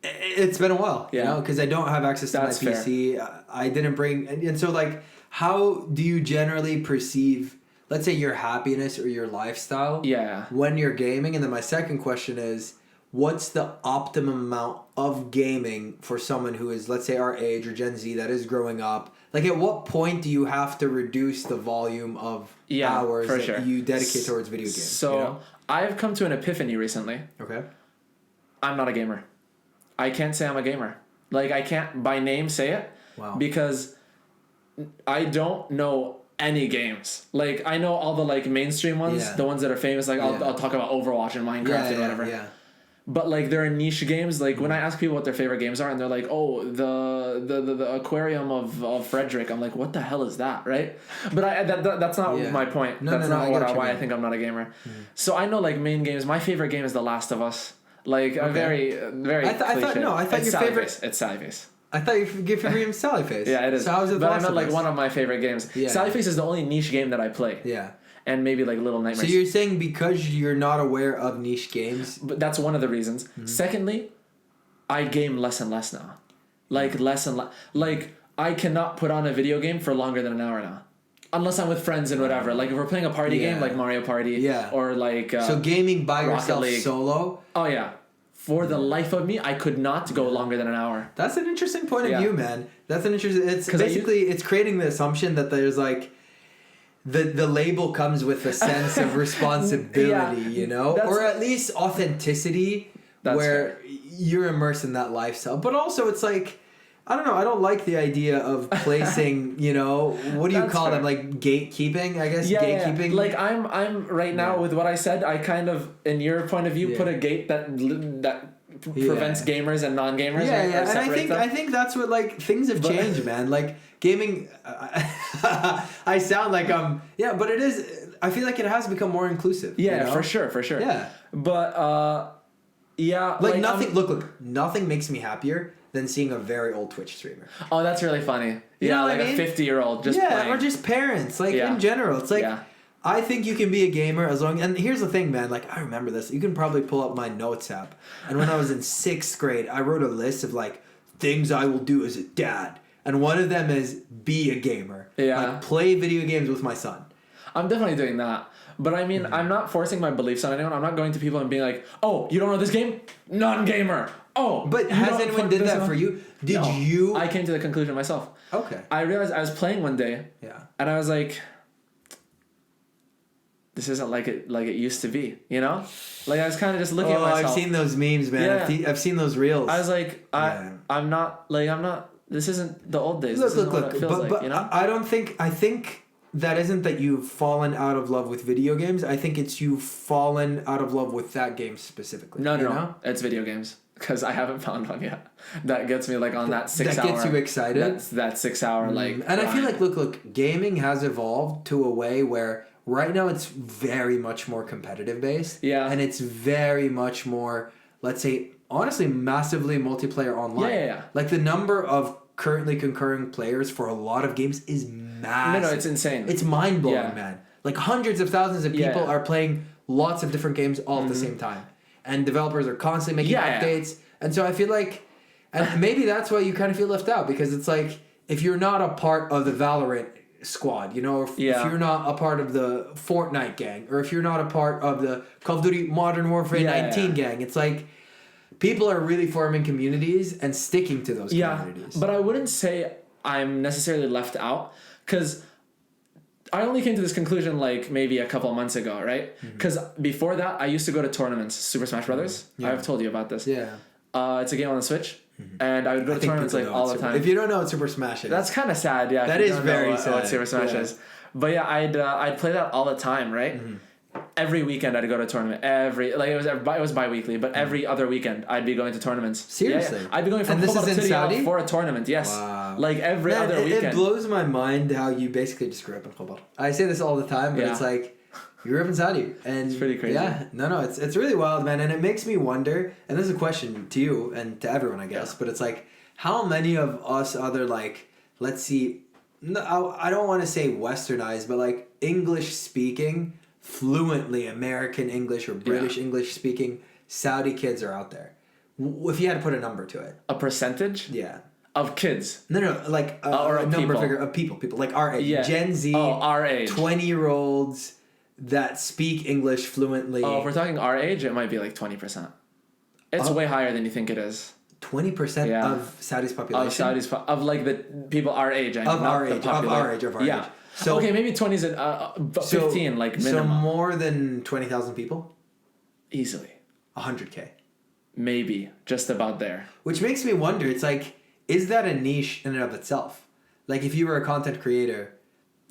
It's been a while, because I don't have access to my PC. Fair. I didn't bring... And so, like... How do you generally perceive, let's say, your happiness or your lifestyle when you're gaming? And then my second question is, what's the optimum amount of gaming for someone who is, let's say, our age or Gen Z that is growing up? Like, at what point do you have to reduce the volume of hours that you dedicate towards video games? So, I've come to an epiphany recently. Okay. I'm not a gamer. I can't say I'm a gamer. Like, I can't by name say it. Wow. Because... I don't know any games. Like, I know all the, like, mainstream ones, the ones that are famous. Like, I'll talk about Overwatch and Minecraft and whatever. Yeah. But, like, there are niche games. Like, when I ask people what their favorite games are, and they're like, oh, the aquarium of Frederick. I'm like, what the hell is that, right? But that's not my point. That's not why I think I'm not a gamer. Mm-hmm. So I know, like, main games. My favorite game is The Last of Us. Like, a very, very I thought your favorite... It's Sally Face. I thought your favorite game was Sally Face. Yeah, it is. So how is it? But I meant like one of my favorite games. Yeah. Sally Face is the only niche game that I play. Yeah. And maybe like Little Nightmares. So you're saying because you're not aware of niche games? But that's one of the reasons. Mm-hmm. Secondly, I game less and less now. Like less and less. Like I cannot put on a video game for longer than an hour now. Unless I'm with friends and whatever. Like if we're playing a party game like Mario Party. Or like... so gaming by yourself League. Solo? Oh yeah. For the life of me, I could not go longer than an hour. That's an interesting point of view, man. That's an interesting... It's basically... It's creating the assumption that there's like... The label comes with a sense of responsibility, you know? Or at least authenticity where you're immersed in that lifestyle. But also it's like... I don't know. I don't like the idea of placing, you know, what do you call them? Like gatekeeping, I guess. Yeah, gatekeeping. Yeah. Like I'm right now with what I said. I kind of, in your point of view, put a gate that prevents gamers and non-gamers. Yeah, yeah. And I think that's what like things have changed, man. Like gaming, I sound like but it is. I feel like it has become more inclusive. Yeah, you know? for sure. Yeah, but like nothing. Look, nothing makes me happier than seeing a very old Twitch streamer. Oh, that's really funny. You know what like I mean? a 50-year-old just playing. Or just parents. Like in general, it's like. Yeah. I think you can be a gamer as long... And here's the thing, man. Like, I remember this. You can probably pull up my notes app. And when I was in 6th grade, I wrote a list of, like, things I will do as a dad. And one of them is be a gamer. Yeah. Like, play video games with my son. I'm definitely doing that. But, I mean, I'm not forcing my beliefs on anyone. I'm not going to people and being like, oh, you don't know this game? Non-gamer. Oh. But has anyone did that for you? Did you... I came to the conclusion myself. Okay. I realized I was playing one day. Yeah. And I was like... This isn't like it used to be, you know? Like I was kind of just looking at myself. I've seen those memes, man. Yeah. I've seen those reels. I was like, I'm not. This isn't the old days. Look. What it feels like, you know? I think that isn't that you've fallen out of love with video games. I think it's you've fallen out of love with that game specifically. No. It's video games. Because I haven't found one yet. That gets me like on that 6 hour. That gets you excited? That 6 hour like... And I feel like, look, gaming has evolved to a way where... Right now, it's very much more competitive based. Yeah. And it's very much more, let's say, honestly, massively multiplayer online. Yeah. Like, the number of currently concurring players for a lot of games is massive. No, it's insane. It's mind-blowing, man. Like, hundreds of thousands of people are playing lots of different games all at the same time. And developers are constantly making updates. And so I feel like, and maybe that's why you kind of feel left out, because it's like, if you're not a part of the Valorant squad, you know, if you're not a part of the Fortnite gang, or if you're not a part of the Call of Duty Modern Warfare 19 gang, it's like people are really forming communities and sticking to those communities. But I wouldn't say I'm necessarily left out, because I only came to this conclusion like maybe a couple of months ago, right? Because before that, I used to go to tournaments, Super Smash Brothers. I've told you about this. Yeah. It's a game on the Switch. And I would go to tournaments like all the time. If you don't know what Super Smash is, that's kind of sad. Yeah, that is very sad. What Super Smash is, but yeah, I'd play that all the time, right? Every weekend I'd go to a tournament. It was bi-weekly, but every other weekend I'd be going to tournaments. Seriously, I'd be going from Cobalt City for a tournament. Yes, like every other weekend. It blows my mind how you basically just grew up in Cobalt. I say this all the time, but it's like. You grew up in Saudi, and it's pretty crazy. Yeah, no, it's really wild, man, and it makes me wonder. And this is a question to you and to everyone, I guess, but it's like, how many of us other like, let's see, no, I don't want to say westernized, but like English speaking, fluently American English or British English speaking Saudi kids are out there? If you had to put a number to it, a percentage, of kids. No, like or a number people. Figure of people like our age, Gen Z, our age, 20-year-olds. That speak English fluently. Oh, if we're talking our age, it might be like 20%. It's way higher than you think it is. 20% of Saudi's population? Of like the people our age. I mean, of our age. So, okay, maybe 20s and 15, like minimum. So more than 20,000 people? Easily. 100K. Maybe. Just about there. Which makes me wonder, it's like, is that a niche in and of itself? Like if you were a content creator...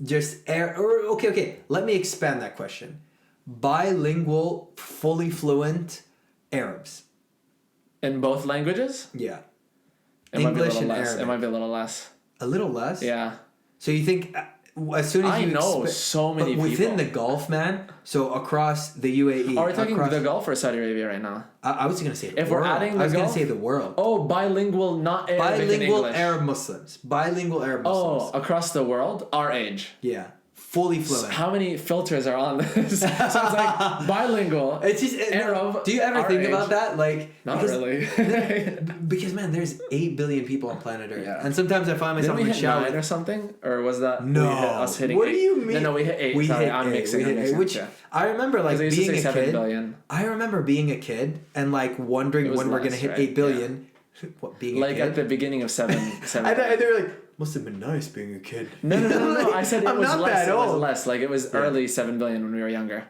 Okay. Let me expand that question. Bilingual, fully fluent Arabs. In both languages? Yeah. English and Arabic. It might be a little less. A little less? Yeah. So you think as soon as I know so many people within the Gulf, man. So across the UAE. Are we talking the Gulf or Saudi Arabia right now? I was going to say the world. We're adding the Gulf, going to say the world. Oh, bilingual, not Arabic bilingual and English. Bilingual Arab Muslims. Oh, across the world, our age. Yeah. Fully fluent. So how many filters are on this? So it's like bilingual. It's just Arab. Do you ever think about that? Like not really. Because man, there's 8 billion people on planet Earth, and sometimes I find myself in the shower 9 or something, or was that us hitting? What 8? do you mean? No, we hit 8. I'm mixing. Which I remember like being a kid. Billion. I remember being a kid and like wondering when we're gonna hit 8 billion. Yeah. What being like a kid? at the beginning of 7. And they were like. Must have been nice being a kid. No. I said it was not less. That old. It was less. Like it was early 7 billion when we were younger.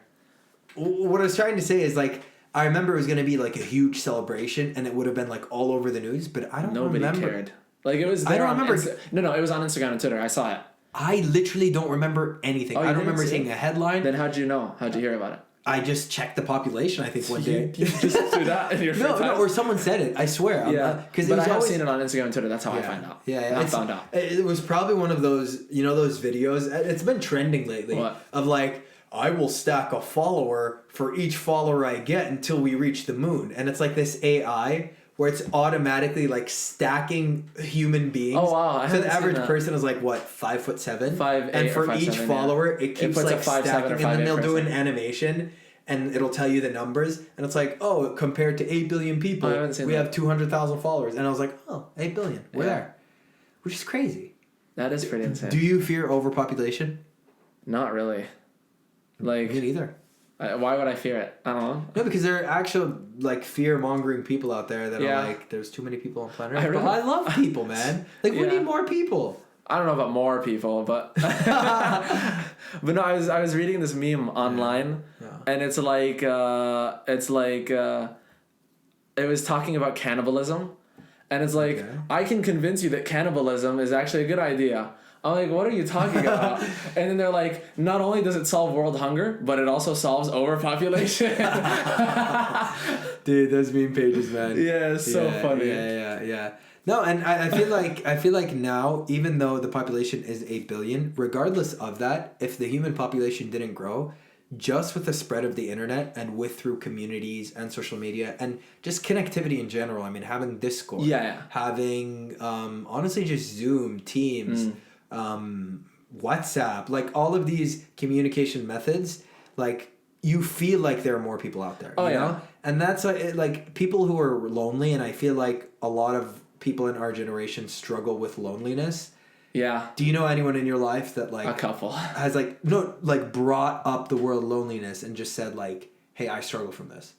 What I was trying to say is like I remember it was going to be like a huge celebration and it would have been like all over the news, but I don't remember. Nobody cared. Like it was. I don't remember. No, it was on Instagram and Twitter. I saw it. I literally don't remember anything. I don't remember seeing a headline. Then how'd you know? How'd you hear about it? I just checked the population. I think one day. You just do that in your free time? No, or someone said it. I swear. But I have seen it on Instagram and Twitter. That's how I find out. I found out. It was probably one of those, those videos. It's been trending lately. What? Of like, I will stack a follower for each follower I get until we reach the moon. And it's like this AI where it's automatically like stacking human beings. Oh wow! So the average person is like what, 5'7", 5'8", and for each 5'7", follower, it keeps like stacking, and then they'll do an person. animation, and it'll tell you the numbers, and it's like, oh, compared to 8 billion people, we have 200,000 followers, and I was like, oh, 8 billion, we're there, which is crazy. That is pretty insane. Do you fear overpopulation? Not really. Like me neither. Why would I fear it? I don't know. No, because there are actual like fear-mongering people out there that are like, there's too many people on planet Earth. But I love people, man. Like, we need more people. I don't know about more people, but but no, I was reading this meme online, and it's like it was talking about cannibalism, and it's like, I can convince you that cannibalism is actually a good idea. I'm like, what are you talking about? And then they're like, not only does it solve world hunger, but it also solves overpopulation. Dude, those meme pages, man. Yeah, it's so funny. Yeah. No, and I feel like now, even though the population is 8 billion, regardless of that, if the human population didn't grow, just with the spread of the internet and through communities and social media and just connectivity in general, I mean, having Discord, having honestly just Zoom, Teams, WhatsApp, like all of these communication methods, like you feel like there are more people out there, you know? And that's like people who are lonely, and I feel like a lot of people in our generation struggle with loneliness. Yeah. Do you know anyone in your life that like a couple has brought up the word loneliness and just said like, hey, I struggle from this?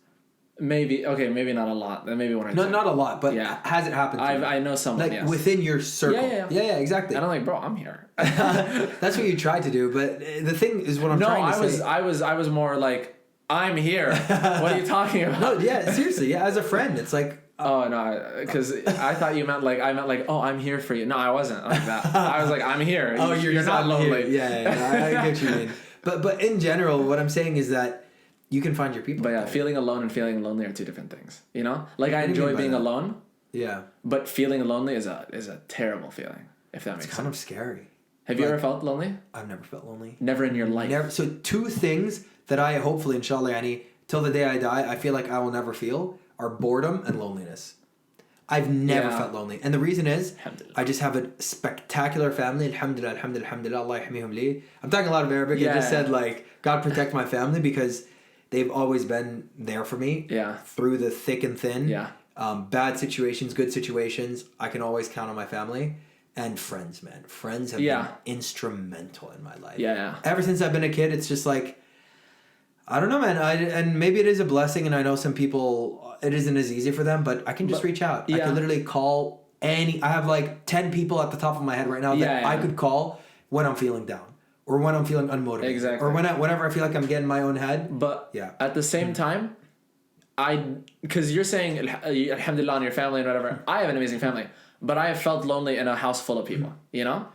Maybe not a lot. Maybe one or two. Not a lot, but has it happened to you? I know someone, like within your circle. Yeah, exactly. And I'm like, bro, I'm here. That's what you tried to do, but the thing is what I'm trying to say. No, I was more like, I'm here. What are you talking about? No, yeah, seriously, yeah, as a friend, it's like. Oh no, because I thought you meant like oh, I'm here for you. No, I wasn't like that. I was like, I'm here. Oh, you're not lonely. Yeah, I get what you mean. But in general, what I'm saying is that you can find your people. But feeling alone and feeling lonely are two different things. You know, like I enjoy being alone. Yeah. But feeling lonely is a terrible feeling. If that makes sense. It's kind of scary. Have you ever felt lonely? I've never felt lonely. Never in your life. Never. So 2 things that I hopefully, inshallah, till the day I die, I feel like I will never feel are boredom and loneliness. I've never felt lonely. And the reason is, I just have a spectacular family. Alhamdulillah, alhamdulillah, alhamdulillah, Allah yahmihum li. I'm talking a lot of Arabic. I just said, like, God protect my family because they've always been there for me. Yeah. Through the thick and thin. Yeah. Bad situations, good situations. I can always count on my family. And friends, man. Friends have been instrumental in my life. Yeah. Ever since I've been a kid, it's just like, I don't know, man. And maybe it is a blessing, and I know some people, it isn't as easy for them, but I can just reach out. I can literally call I have like 10 people at the top of my head right now that I could call when I'm feeling down or when I'm feeling unmotivated. Exactly. Or whenever I feel like I'm getting my own head. But at the same time, because you're saying, alhamdulillah, on your family and whatever, I have an amazing family, but I have felt lonely in a house full of people, you know?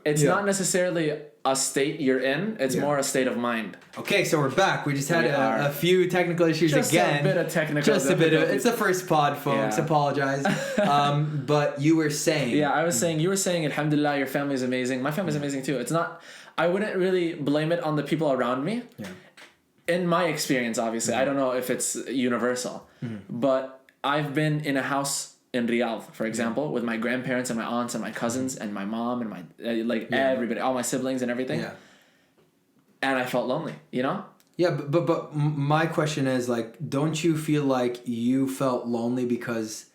It's not necessarily a state you're in, it's more a state of mind. Okay, so we're back. We just had a few technical issues just again. Just a bit of technical. Just a bit of it's the first pod, folks. Apologize. But you were saying. Yeah, you were saying, alhamdulillah, your family is amazing. My family is amazing too. It's not, I wouldn't really blame it on the people around me. Yeah. In my experience, obviously. I don't know if it's universal. But I've been in a house in Riyadh, for example, with my grandparents and my aunts and my cousins and my mom and my everybody, all my siblings and everything. Yeah. And I felt lonely, you know? Yeah, but my question is, like, don't you feel like you felt lonely because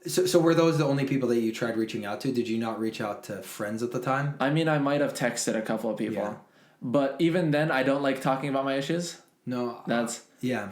so were those the only people that you tried reaching out to? Did you not reach out to friends at the time? I mean, I might have texted a couple of people. Yeah. But even then, I don't like talking about my issues. No. That's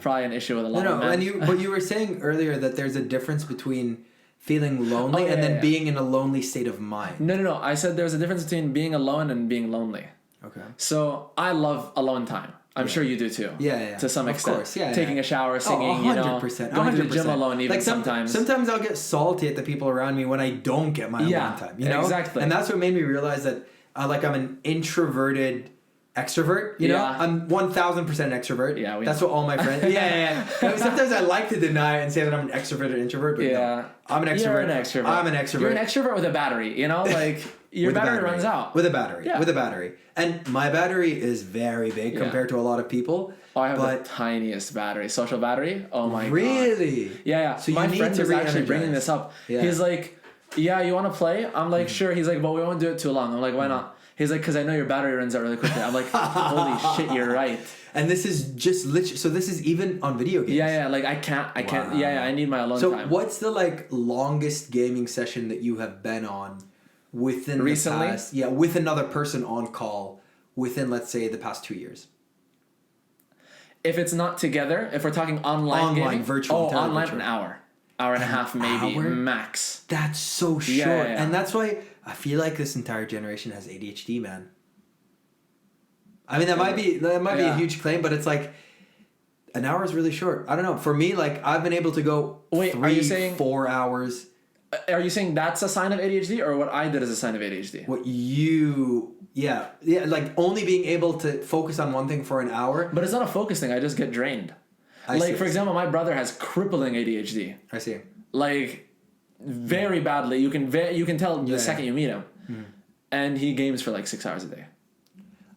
probably an issue with a lot of men. But you were saying earlier that there's a difference between feeling lonely and then being in a lonely state of mind. No. I said there's a difference between being alone and being lonely. Okay. So I love alone time. I'm sure you do too. Yeah. To some extent. Of course, yeah. Taking a shower, singing, 100%, going to the gym alone even like sometimes. Sometimes I'll get salty at the people around me when I don't get my alone time. You know? Exactly. And that's what made me realize that I'm an introverted extrovert, you know? I'm 1000% extrovert. Yeah, that's what all my friends. Yeah. Sometimes I like to deny it and say that I'm an extrovert or introvert, but no, I'm an extrovert. You're an extrovert. I'm an extrovert. You're an extrovert with a battery, you know? Like your battery runs out. With a battery. Yeah. With a battery. And my battery is very big compared to a lot of people. Oh, I have the tiniest battery. Social battery? Oh my god. Really? Yeah. So my friend was actually bringing this up. Yeah. He's like, yeah, you want to play? I'm like, sure. He's like, but we won't do it too long. I'm like, why not? He's like, because I know your battery runs out really quickly. I'm like, holy shit, you're right. And this is just literally, so this is even on video games. Yeah, like I can't. Yeah, I need my alone time. So what's the like longest gaming session that you have been on within recently? The past? Yeah, with another person on call within, let's say, the past 2 years. If it's not together, if we're talking online gaming, virtual. Online, an hour and a half, maybe max. That's so short, yeah. And that's why I feel like this entire generation has ADHD, man. I mean, that might be a huge claim, but it's like an hour is really short. I don't know. For me, like I've been able to go 4 hours. Are you saying that's a sign of ADHD, or what I did is a sign of ADHD? Yeah, like only being able to focus on one thing for an hour. But it's not a focus thing. I just get drained. For example, my brother has crippling ADHD. I see. Like very badly. You can tell the second you meet him, and he games for like 6 hours a day.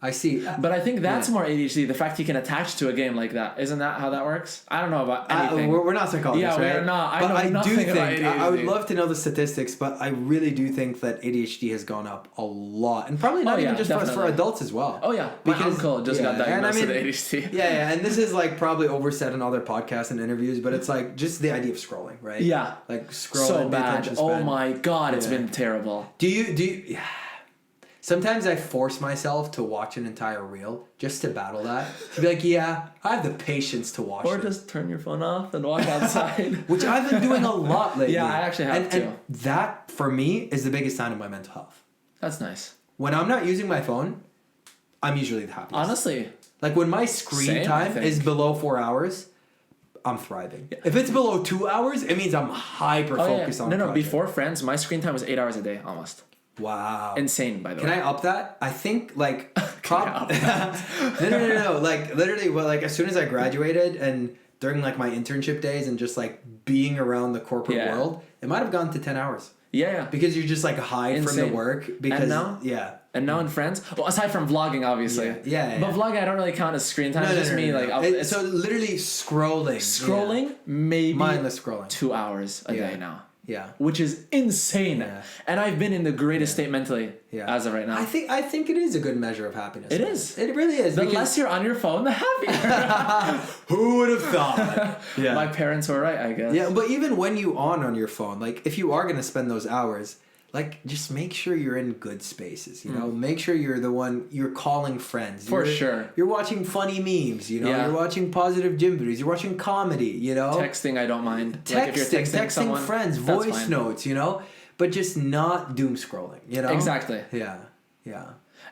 I see. But I think that's more ADHD, the fact he can attach to a game like that. Isn't that how that works? I don't know about anything. We're not psychologists, right? Yeah, we're not. I know nothing about ADHD. I would love to know the statistics, but I really do think that ADHD has gone up a lot. And probably not even just for adults as well. Oh, yeah. My uncle just got diagnosed with ADHD. Yeah, and this is like probably oversaid in other podcasts and interviews, but it's like just the idea of scrolling, right? Yeah. Like scrolling. So bad. Oh my God, it's been terrible. Do you Sometimes I force myself to watch an entire reel just to battle that. To be like, yeah, I have the patience to watch it. Or just turn your phone off and walk outside. Which I've been doing a lot lately. Yeah, I actually have too. And that, for me, is the biggest sign of my mental health. That's nice. When I'm not using my phone, I'm usually the happiest. Honestly. Like when my screen time is below 4 hours, I'm thriving. Yeah. If it's below 2 hours, it means I'm hyper-focused on No, before Friends, my screen time was 8 hours a day, almost. Wow. Insane, by the way. Can I up that? I think, like... No. Like, literally, as soon as I graduated and during, like, my internship days and just, like, being around the corporate world, it might have gone to 10 hours. Yeah. Because you're just, like, hide from the work. Because, and now? Yeah. And now in Friends? Well, aside from vlogging, obviously. Yeah. But vlogging, I don't really count as screen time. It's just me, like... So, literally scrolling. Scrolling, maybe... Mindless scrolling. 2 hours a day now. Yeah. Which is insane. Yeah. And I've been in the greatest state mentally as of right now. I think it is a good measure of happiness. It is. It really is. The less you're on your phone, the happier. Who would have thought? Yeah. My parents were right, I guess. Yeah, but even when you on your phone, like if you are going to spend those hours, like just make sure you're in good spaces, you know? Make sure you're calling friends. For sure. You're watching funny memes, you know? Yeah. You're watching positive gym videos. You're watching comedy, you know? Texting, I don't mind. Texting someone, friends, voice notes, you know? But just not doom scrolling, you know? Exactly. Yeah.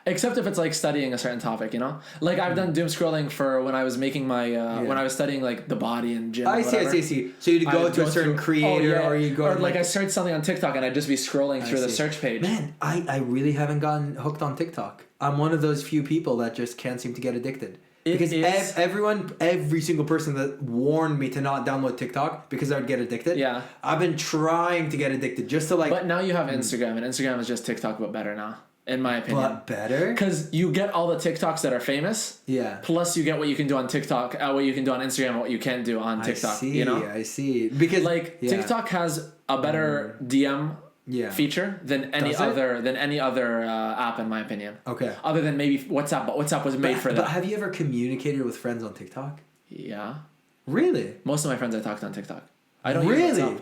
Except if it's like studying a certain topic, you know? Like I've done doom scrolling for when I was making my when I was studying like the body and gym. I see. So you'd go to a certain creator or you go or like I search something on TikTok and I'd just be scrolling through the search page. Man, I really haven't gotten hooked on TikTok. I'm one of those few people that just can't seem to get addicted. Because every single person that warned me to not download TikTok because I would get addicted. Yeah. I've been trying to get addicted just to like. But now you have Instagram, and Instagram is just TikTok but better now, in my opinion. But better? Because you get all the TikToks that are famous. Yeah. Plus you get what you can do on TikTok, what you can do on Instagram, and what you can't do on TikTok. I see. Because like TikTok has a better DM. Feature than any other app in my opinion. Okay. Other than maybe WhatsApp, but WhatsApp was made for that. But have you ever communicated with friends on TikTok? Yeah. Really? Most of my friends I talked on TikTok. I don't use WhatsApp.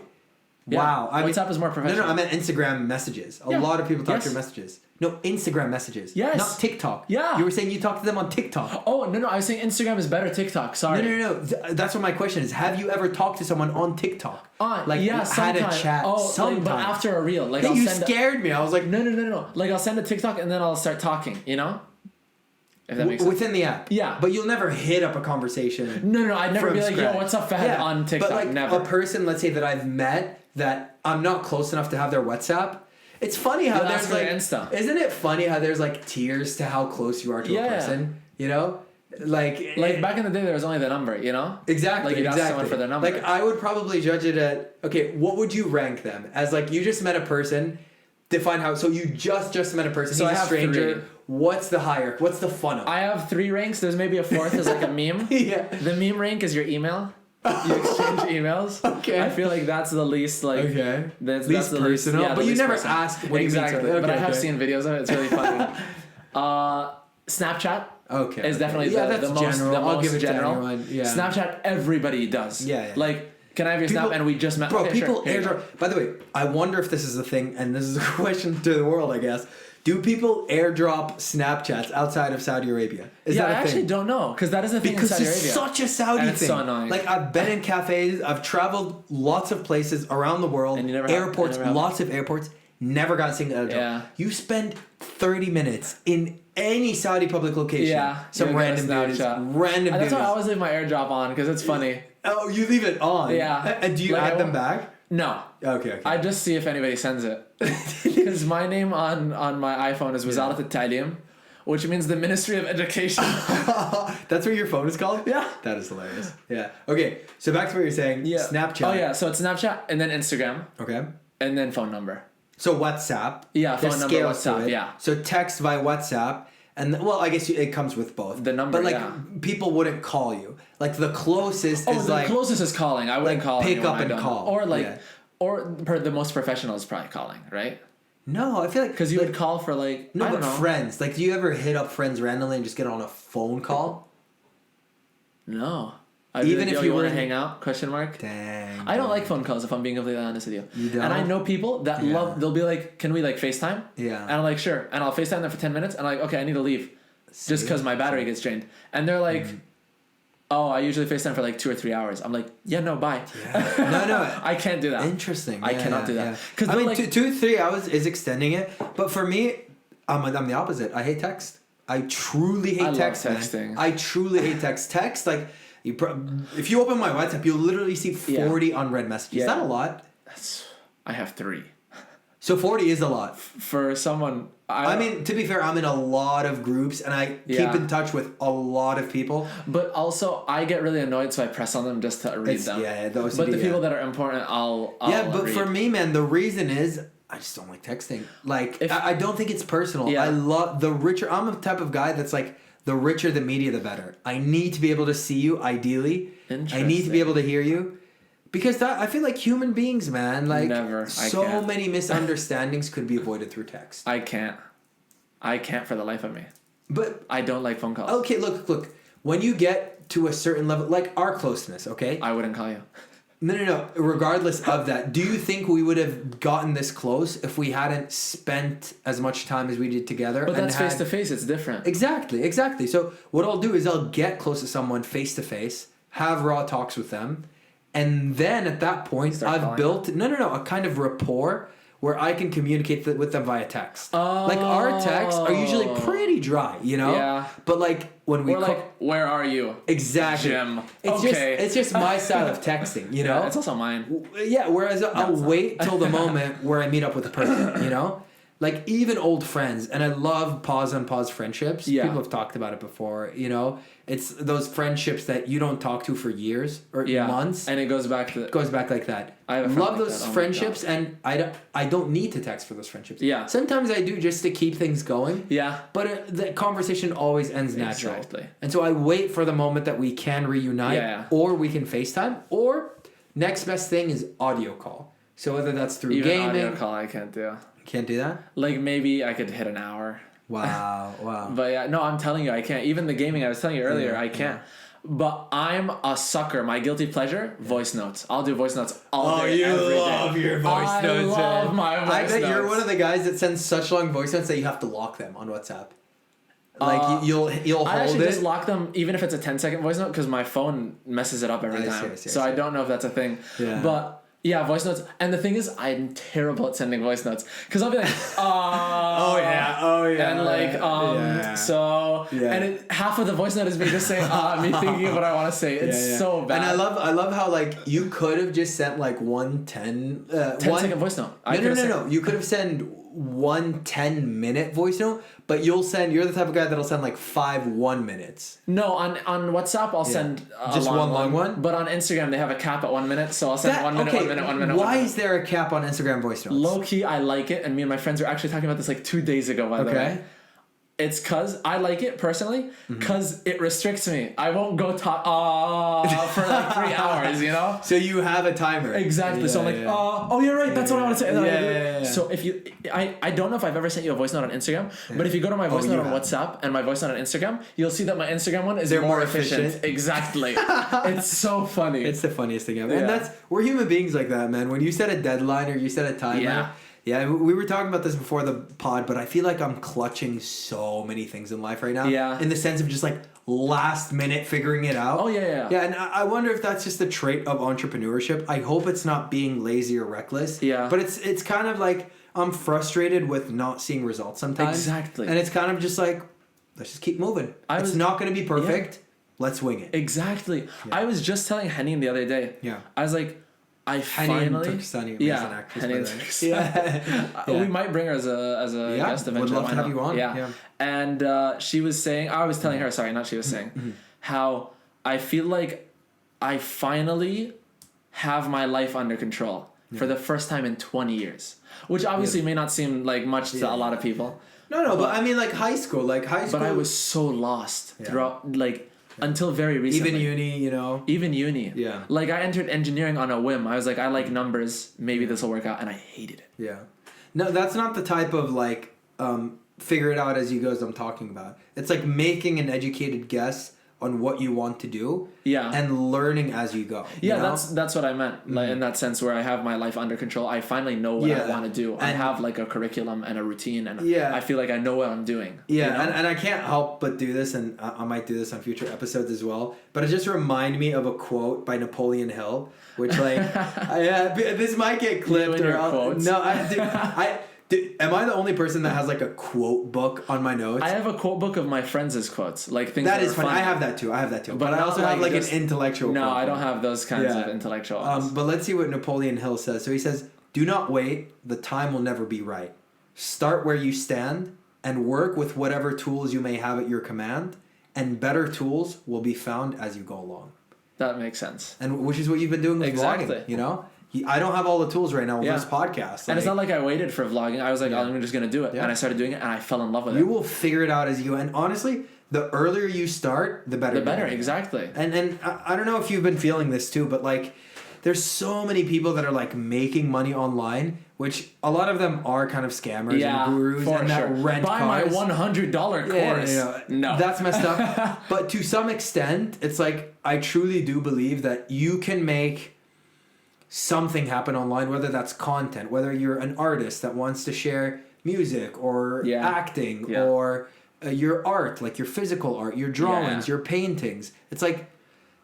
Wow. Yeah. WhatsApp is more professional. No, I meant Instagram messages. A lot of people talk through messages. No, Instagram messages. Yes. Not TikTok. Yeah. You were saying you talk to them on TikTok. Oh, no. I was saying Instagram is better TikTok. Sorry. No. That's what my question is. Have you ever talked to someone on TikTok? Like, had a chat sometime. But after a reel. Like, you scared me. I was like... No. Like, I'll send a TikTok and then I'll start talking, you know? If that makes sense. Within the app. Yeah. But you'll never hit up a conversation. No. I'd never be like, yo, what's up, Fahad, on TikTok. But like never. A person, let's say, that I've met that I'm not close enough to have their WhatsApp... It's funny how there's like, isn't it funny how there's like tiers to how close you are to a person? You know, like back in the day, there was only the number. You know, exactly. Like you'd ask someone for their number. Like I would probably judge it at, okay, what would you rank them as? Like you just met a person. Define how. So you just met a person. So he's a stranger. 3. What's the higher? What's the fun of? I have 3 ranks. There's maybe a 4th is like a meme. Yeah. The meme rank is your email. You exchange emails. Okay. I feel like that's the least like. Okay. That's the personal. Least, but you never ask. What exactly. But I have seen videos of it. It's really funny. Snapchat. Okay. Is definitely the most general. I'll give it general. To anyone. Yeah. Snapchat, everybody does. Yeah. Like. Can I have your Snap? And we just met. Bro, people airdrop. By the way, I wonder if this is a thing, and this is a question to the world, I guess. Do people airdrop Snapchats outside of Saudi Arabia? Is that a thing? I actually don't know, because that is a thing in Saudi Arabia. Because it's such a Saudi thing. It's so annoying. Like, I've been in cafes, I've traveled lots of places around the world, and airports, lots of airports, never got a single airdrop. Yeah. You spend 30 minutes in any Saudi public location. Yeah. Some random dudes. Random dudes. That's why I always leave my airdrop on, because it's funny. Oh, you leave it on? Yeah. And do you add them back? No. Okay. I just see if anybody sends it. Because my name on my iPhone is Wazarat al-Ta'lim, which means the Ministry of Education. That's what your phone is called? Yeah. That is hilarious. Yeah. Okay, so back to what you're saying. Yeah. Snapchat. Oh, yeah. So it's Snapchat and then Instagram. Okay. And then phone number. So WhatsApp. Yeah, phone number, WhatsApp, yeah. So text via WhatsApp. And well, I guess it comes with both. The number, but like people wouldn't call you. Like the closest is like. Oh, the closest is calling. I wouldn't call. Pick up and call. Or like, the most professional is probably calling, right? No, I feel like because you would call for like no, but friends. Like, do you ever hit up friends randomly and just get on a phone call? No. Even if you want to hang out? Question mark. Dang. I don't like phone calls if I'm being completely honest with you. You don't? And I know people that love. They'll be like, "Can we like FaceTime?" Yeah. And I'm like, "Sure." And I'll FaceTime them for 10 minutes. And I'm like, "Okay, I need to leave, just because my battery gets drained." And they're like, "Oh, I usually FaceTime for like 2 or 3 hours." I'm like, "Yeah, no, bye." Yeah. No, I can't do that. Interesting. I cannot do that. Because I mean, like, 2-3 hours is extending it, but for me, I'm the opposite. I hate text. I truly hate text. Love texting. I truly hate text. Text, like, if you open my WhatsApp, you'll literally see 40 unread messages. Is that a lot? I have 3. So 40 is a lot. For someone... I mean, to be fair, I'm in a lot of groups, and I keep in touch with a lot of people. But also, I get really annoyed, so I press on them just to read them. Yeah, those. But the people that are important, I'll but read. for me, man, the reason is... I just don't like texting. Like, I don't think it's personal. Yeah. I love the richer... I'm the type of guy that's like, the richer the media, the better. I need to be able to see you, ideally. I need to be able to hear you. Because I feel like human beings, man, like... So many misunderstandings could be avoided through text. I can't for the life of me. But... I don't like phone calls. Okay, look. When you get to a certain level... Like, our closeness, okay? I wouldn't call you. No. Regardless of that, do you think we would have gotten this close if we hadn't spent as much time as we did together? But that's face to face. It's different. Exactly. So what I'll do is I'll get close to someone face to face, have raw talks with them, and then at that point I've built a kind of rapport where I can communicate with them via text. Oh. Like, our texts are usually pretty dry, you know? Yeah. But like when we where are you? Exactly. Jim. It's just my style of texting, you know? Yeah, it's also mine. Yeah, whereas I'll wait till the moment where I meet up with the person, you know? Like, even old friends, and I love pause-on-pause friendships. Yeah. People have talked about it before, you know? It's those friendships that you don't talk to for years or months. And it goes back like that. I love those friendships, and I don't need to text for those friendships. Yeah. Sometimes I do just to keep things going. Yeah. But the conversation always ends naturally. Exactly. And so I wait for the moment that we can reunite, or we can FaceTime, or next best thing is audio call. So whether that's through gaming. Audio call I can't do. Can't do that? Like, maybe I could hit an hour. Wow. But yeah, no, I'm telling you, I can't. Even the gaming I was telling you earlier, I can't. Yeah. But I'm a sucker. My guilty pleasure, voice notes. I'll do voice notes all day, every day. Oh, you love your voice notes. I love my voice notes. I bet you're one of the guys that sends such long voice notes that you have to lock them on WhatsApp. Like, you'll hold I actually it. just lock them, even if it's a 10-second voice note, because my phone messes it up every time. So I don't know if that's a thing. Yeah. But... yeah, voice notes. And the thing is, I'm terrible at sending voice notes. Because I'll be like, oh yeah. And like, so... Yeah. And half of the voice note is me just saying, me thinking of what I want to say. It's so bad. And I love how, like, you could have just sent, like, 10-second voice note. No. You could have sent one 10-minute voice note, but you're the type of guy that'll send like 5 1 minutes. No, on WhatsApp I'll send just one long one. But on Instagram they have a cap at 1 minute, so I'll send 1 minute, 1 minute, 1 minute. Why is there a cap on Instagram voice notes? Low key, I like it, and me and my friends were actually talking about this like 2 days ago. By the way. It's cause I like it personally, cause it restricts me. I won't go talk for like 3 hours, you know. So you have a timer. Exactly. Yeah, so I'm like, oh, you're right. That's what I want to say. Yeah. So if you, I don't know if I've ever sent you a voice note on Instagram, but if you go to my voice note on WhatsApp and my voice note on Instagram, you'll see that my Instagram one is more efficient. Exactly. It's so funny. It's the funniest thing ever. And we're human beings like that, man. When you set a deadline or you set a timer. Yeah, we were talking about this before the pod, but I feel like I'm clutching so many things in life right now. Yeah. In the sense of just like last minute figuring it out. Oh, yeah. Yeah, and I wonder if that's just a trait of entrepreneurship. I hope it's not being lazy or reckless. Yeah. But it's kind of like I'm frustrated with not seeing results sometimes. Exactly. And it's kind of just like, let's just keep moving. It's not going to be perfect. Yeah. Let's wing it. Exactly. Yeah. I was just telling Henning the other day. Yeah. I was like, finally, we might bring her as a guest eventually. Would love to have you on. Yeah. And she was saying, I was telling her, how I feel like I finally have my life under control for the first time in 20 years, which obviously may not seem like much to a lot of people. No, but I mean like high school. But I was so lost throughout until very recently. Even uni, you know. Even uni. Yeah. Like, I entered engineering on a whim. I was like, I like numbers. Maybe this will work out. And I hated it. Yeah. No, that's not the type of, like, figure it out as you go as I'm talking about. It's like making an educated guess on what you want to do. Yeah. And learning as you go. Yeah, that's what I meant. Like, in that sense where I have my life under control. I finally know what I want to do. I have, like, a curriculum and a routine. And I feel like I know what I'm doing. Yeah, you know? and I can't help but do this, and I might do this on future episodes as well. But it just reminded me of a quote by Napoleon Hill, which, like, this might get clipped. Am I the only person that has like a quote book on my notes? I have a quote book of my friends' quotes, like things that is funny. I have that too. But I also have like an intellectual. No, I don't have those kinds of intellectual. But let's see what Napoleon Hill says. So he says, "Do not wait. The time will never be right. Start where you stand and work with whatever tools you may have at your command, and better tools will be found as you go along." That makes sense. And which is what you've been doing with vlogging, you know? I don't have all the tools right now with this podcast. And it's not like I waited for vlogging. I was like, I'm just going to do it. And I started doing it, and I fell in love with it. You will figure it out as you go. And honestly, the earlier you start, the better. The better, exactly. And I don't know if you've been feeling this too, but like, there's so many people that are like making money online, which a lot of them are kind of scammers and gurus and that rent Buy cars. my $100 course. No. That's messed up. But to some extent, it's like, I truly do believe that you can make something happen online, whether that's content, whether you're an artist that wants to share music or acting or your art, like your physical art, your drawings, your paintings. It's like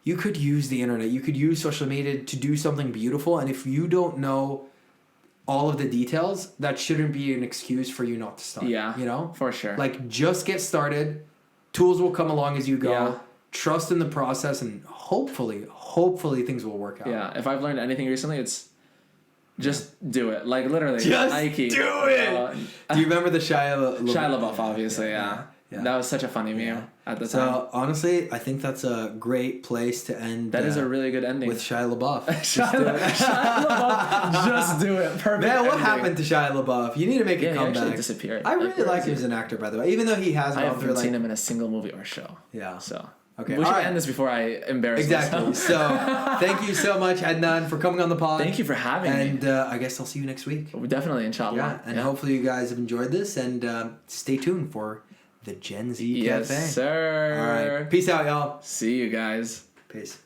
you could use the internet, you could use social media to do something beautiful, and if you don't know all of the details, that shouldn't be an excuse for you not to start. Yeah, you know? For sure. Like, just get started. Tools will come along as you go. Yeah. Trust in the process, and hopefully things will work out. Yeah, if I've learned anything recently, it's just do it. Like, literally, just Nike. Do it! Do you remember the Shia LaBeouf, obviously, yeah. That was such a funny meme at the time. So, honestly, I think that's a great place to end. That is a really good ending. With Shia LaBeouf. Shia LaBeouf, just do it. Perfect. Man, what happened to Shia LaBeouf? You need to make a comeback. He actually disappeared. I really like him as an actor, by the way, even though he has. I haven't seen him in a single movie or show. Yeah. So. Okay, we should end this before I embarrass myself. So, thank you so much, Adnan, for coming on the pod. Thank you for having me. And I guess I'll see you next week. Definitely, inshallah. Yeah, and hopefully you guys have enjoyed this, and stay tuned for the Gen Z Cafe. Yes, sir. All right, peace out, y'all. See you guys. Peace.